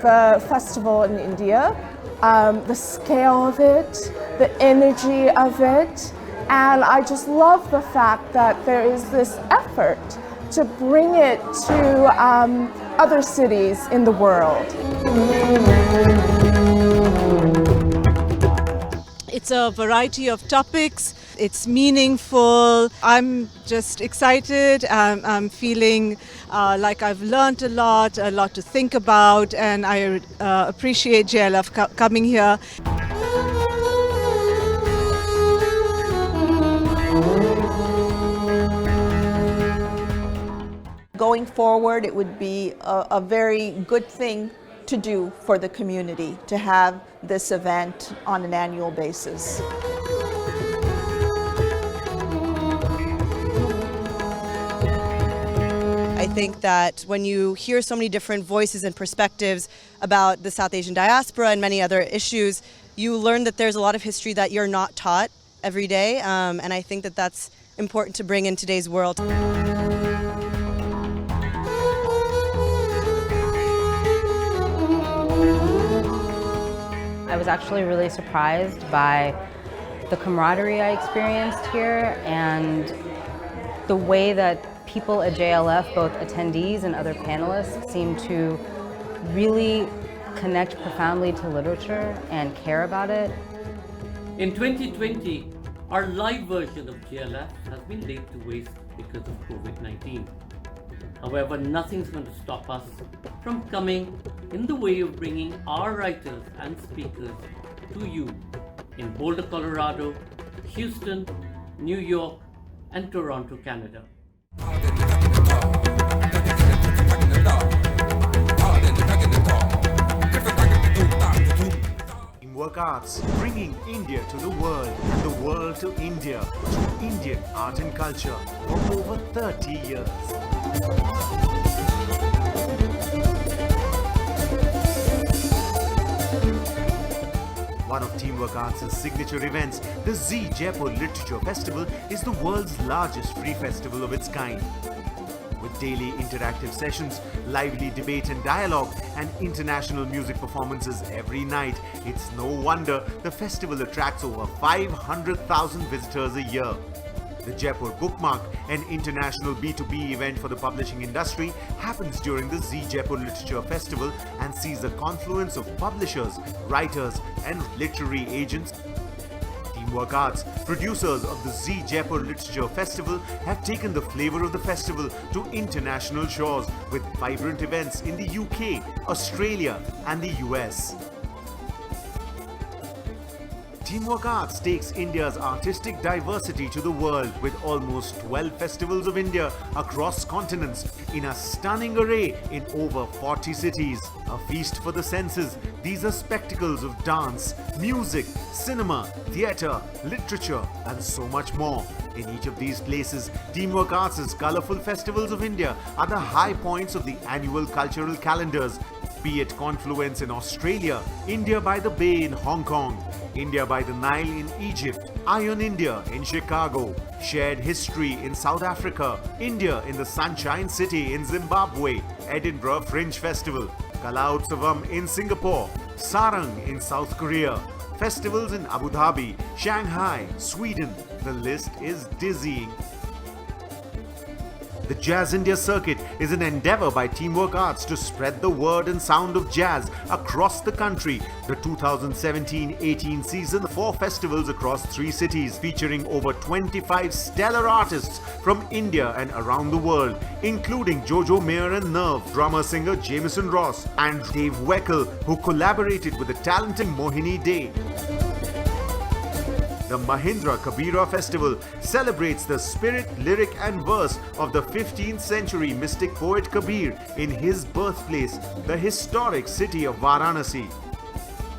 the festival in India, the scale of it, the energy of it, and I just love the fact that there is this effort to bring it to other cities in the world. It's a variety of topics. It's meaningful. I'm just excited. I'm feeling like I've learned a lot to think about, and I appreciate JLF coming here. Going forward, it would be a very good thing to do for the community to have this event on an annual basis. I think that when you hear so many different voices and perspectives about the South Asian diaspora and many other issues, you learn that there's a lot of history that you're not taught every day, and I think that that's important to bring in today's world. I was actually really surprised by the camaraderie I experienced here and the way that people at JLF, both attendees and other panelists, seem to really connect profoundly to literature and care about it. In 2020, our live version of JLF has been laid to waste because of COVID-19. However, nothing's going to stop us from coming in the way of bringing our writers and speakers to you in Boulder, Colorado, Houston, New York, and Toronto, Canada. Teamwork Arts, bringing India to the world and the world to India through Indian art and culture for over 30 years. One of Teamwork Arts' signature events, the Z Jaipur Literature Festival, is the world's largest free festival of its kind. With daily interactive sessions, lively debate and dialogue, and international music performances every night, it's no wonder the festival attracts over 500,000 visitors a year. The Jaipur Bookmark, an international B2B event for the publishing industry, happens during the Z Jaipur Literature Festival and sees a confluence of publishers, writers, and literary agents. Teamwork Arts, producers of the Z Jaipur Literature Festival, have taken the flavor of the festival to international shores with vibrant events in the UK, Australia, and the US. Teamwork Arts takes India's artistic diversity to the world with almost 12 festivals of India across continents in a stunning array in over 40 cities. A feast for the senses, these are spectacles of dance, music, cinema, theatre, literature, and so much more. In each of these places, Teamwork Arts' colourful festivals of India are the high points of the annual cultural calendars, be it Confluence in Australia, India by the Bay in Hong Kong, India by the Nile in Egypt, Iron India in Chicago, Shared History in South Africa, India in the Sunshine City in Zimbabwe, Edinburgh Fringe Festival, Kala Utsavam in Singapore, Sarang in South Korea, festivals in Abu Dhabi, Shanghai, Sweden. The list is dizzying. The Jazz India Circuit is an endeavor by Teamwork Arts to spread the word and sound of jazz across the country. The 2017-18 season, 4 festivals across 3 cities featuring over 25 stellar artists from India and around the world, including Jojo Mayer and Nerve, drummer-singer Jameson Ross, and Dave Weckl, who collaborated with the talented Mohini Day. The Mahindra Kabira festival celebrates the spirit, lyric and verse of the 15th century mystic poet Kabir in his birthplace, the historic city of Varanasi.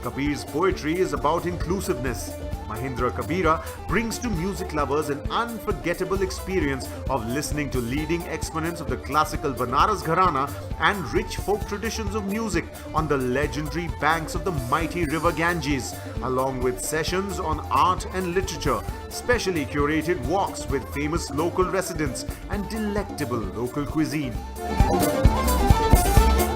Kabir's poetry is about inclusiveness. Mahindra Kabira brings to music lovers an unforgettable experience of listening to leading exponents of the classical Banaras Gharana and rich folk traditions of music on the legendary banks of the mighty river Ganges, along with sessions on art and literature, specially curated walks with famous local residents and delectable local cuisine.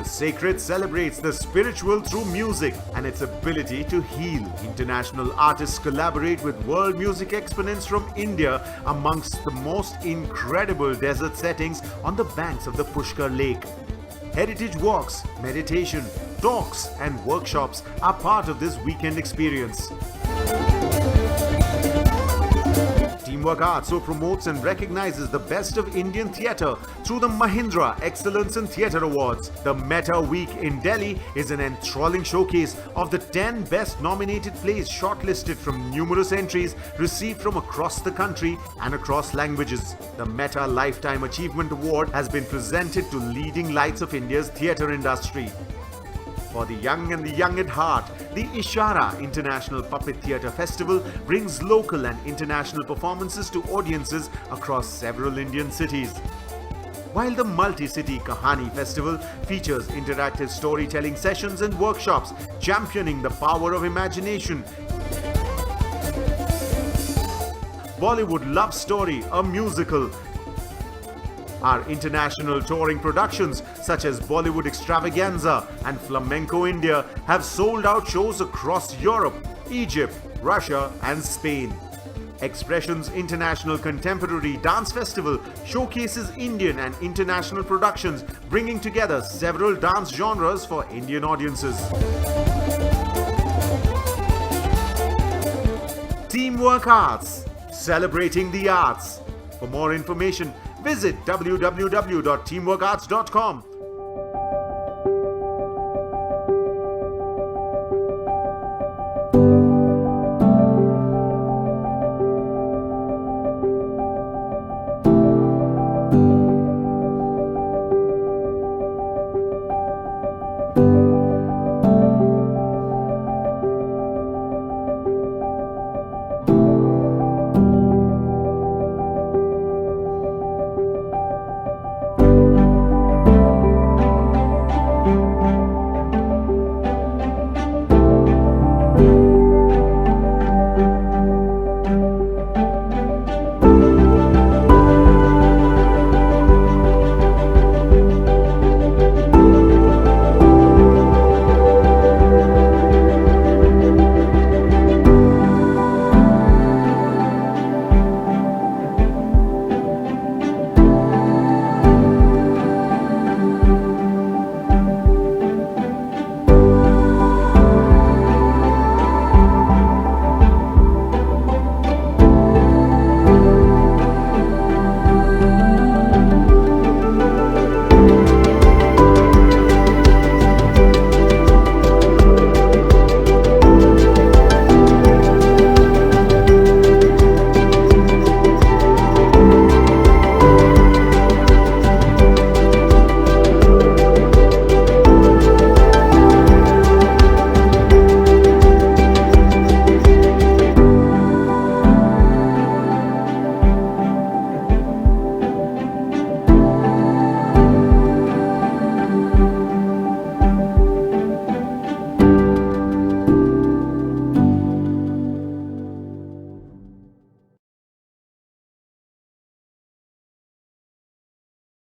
Sacred celebrates the spiritual through music and its ability to heal. International artists collaborate with world music exponents from India amongst the most incredible desert settings on the banks of the Pushkar Lake. Heritage walks, meditation, talks and workshops are part of this weekend experience. Teamwork Arts so promotes and recognizes the best of Indian theatre through the Mahindra Excellence in Theatre Awards. The Meta Week in Delhi is an enthralling showcase of the 10 best nominated plays shortlisted from numerous entries received from across the country and across languages. The Meta Lifetime Achievement Award has been presented to leading lights of India's theatre industry. For the young and the young at heart, the Ishara International Puppet Theatre Festival brings local and international performances to audiences across several Indian cities. While the Multi-City Kahani Festival features interactive storytelling sessions and workshops championing the power of imagination. Bollywood Love Story, a musical. Our international touring productions such as Bollywood Extravaganza and Flamenco India have sold out shows across Europe, Egypt, Russia and Spain. Expressions International Contemporary Dance Festival showcases Indian and international productions, bringing together several dance genres for Indian audiences. Teamwork Arts, celebrating the arts. For more information, visit www.teamworkarts.com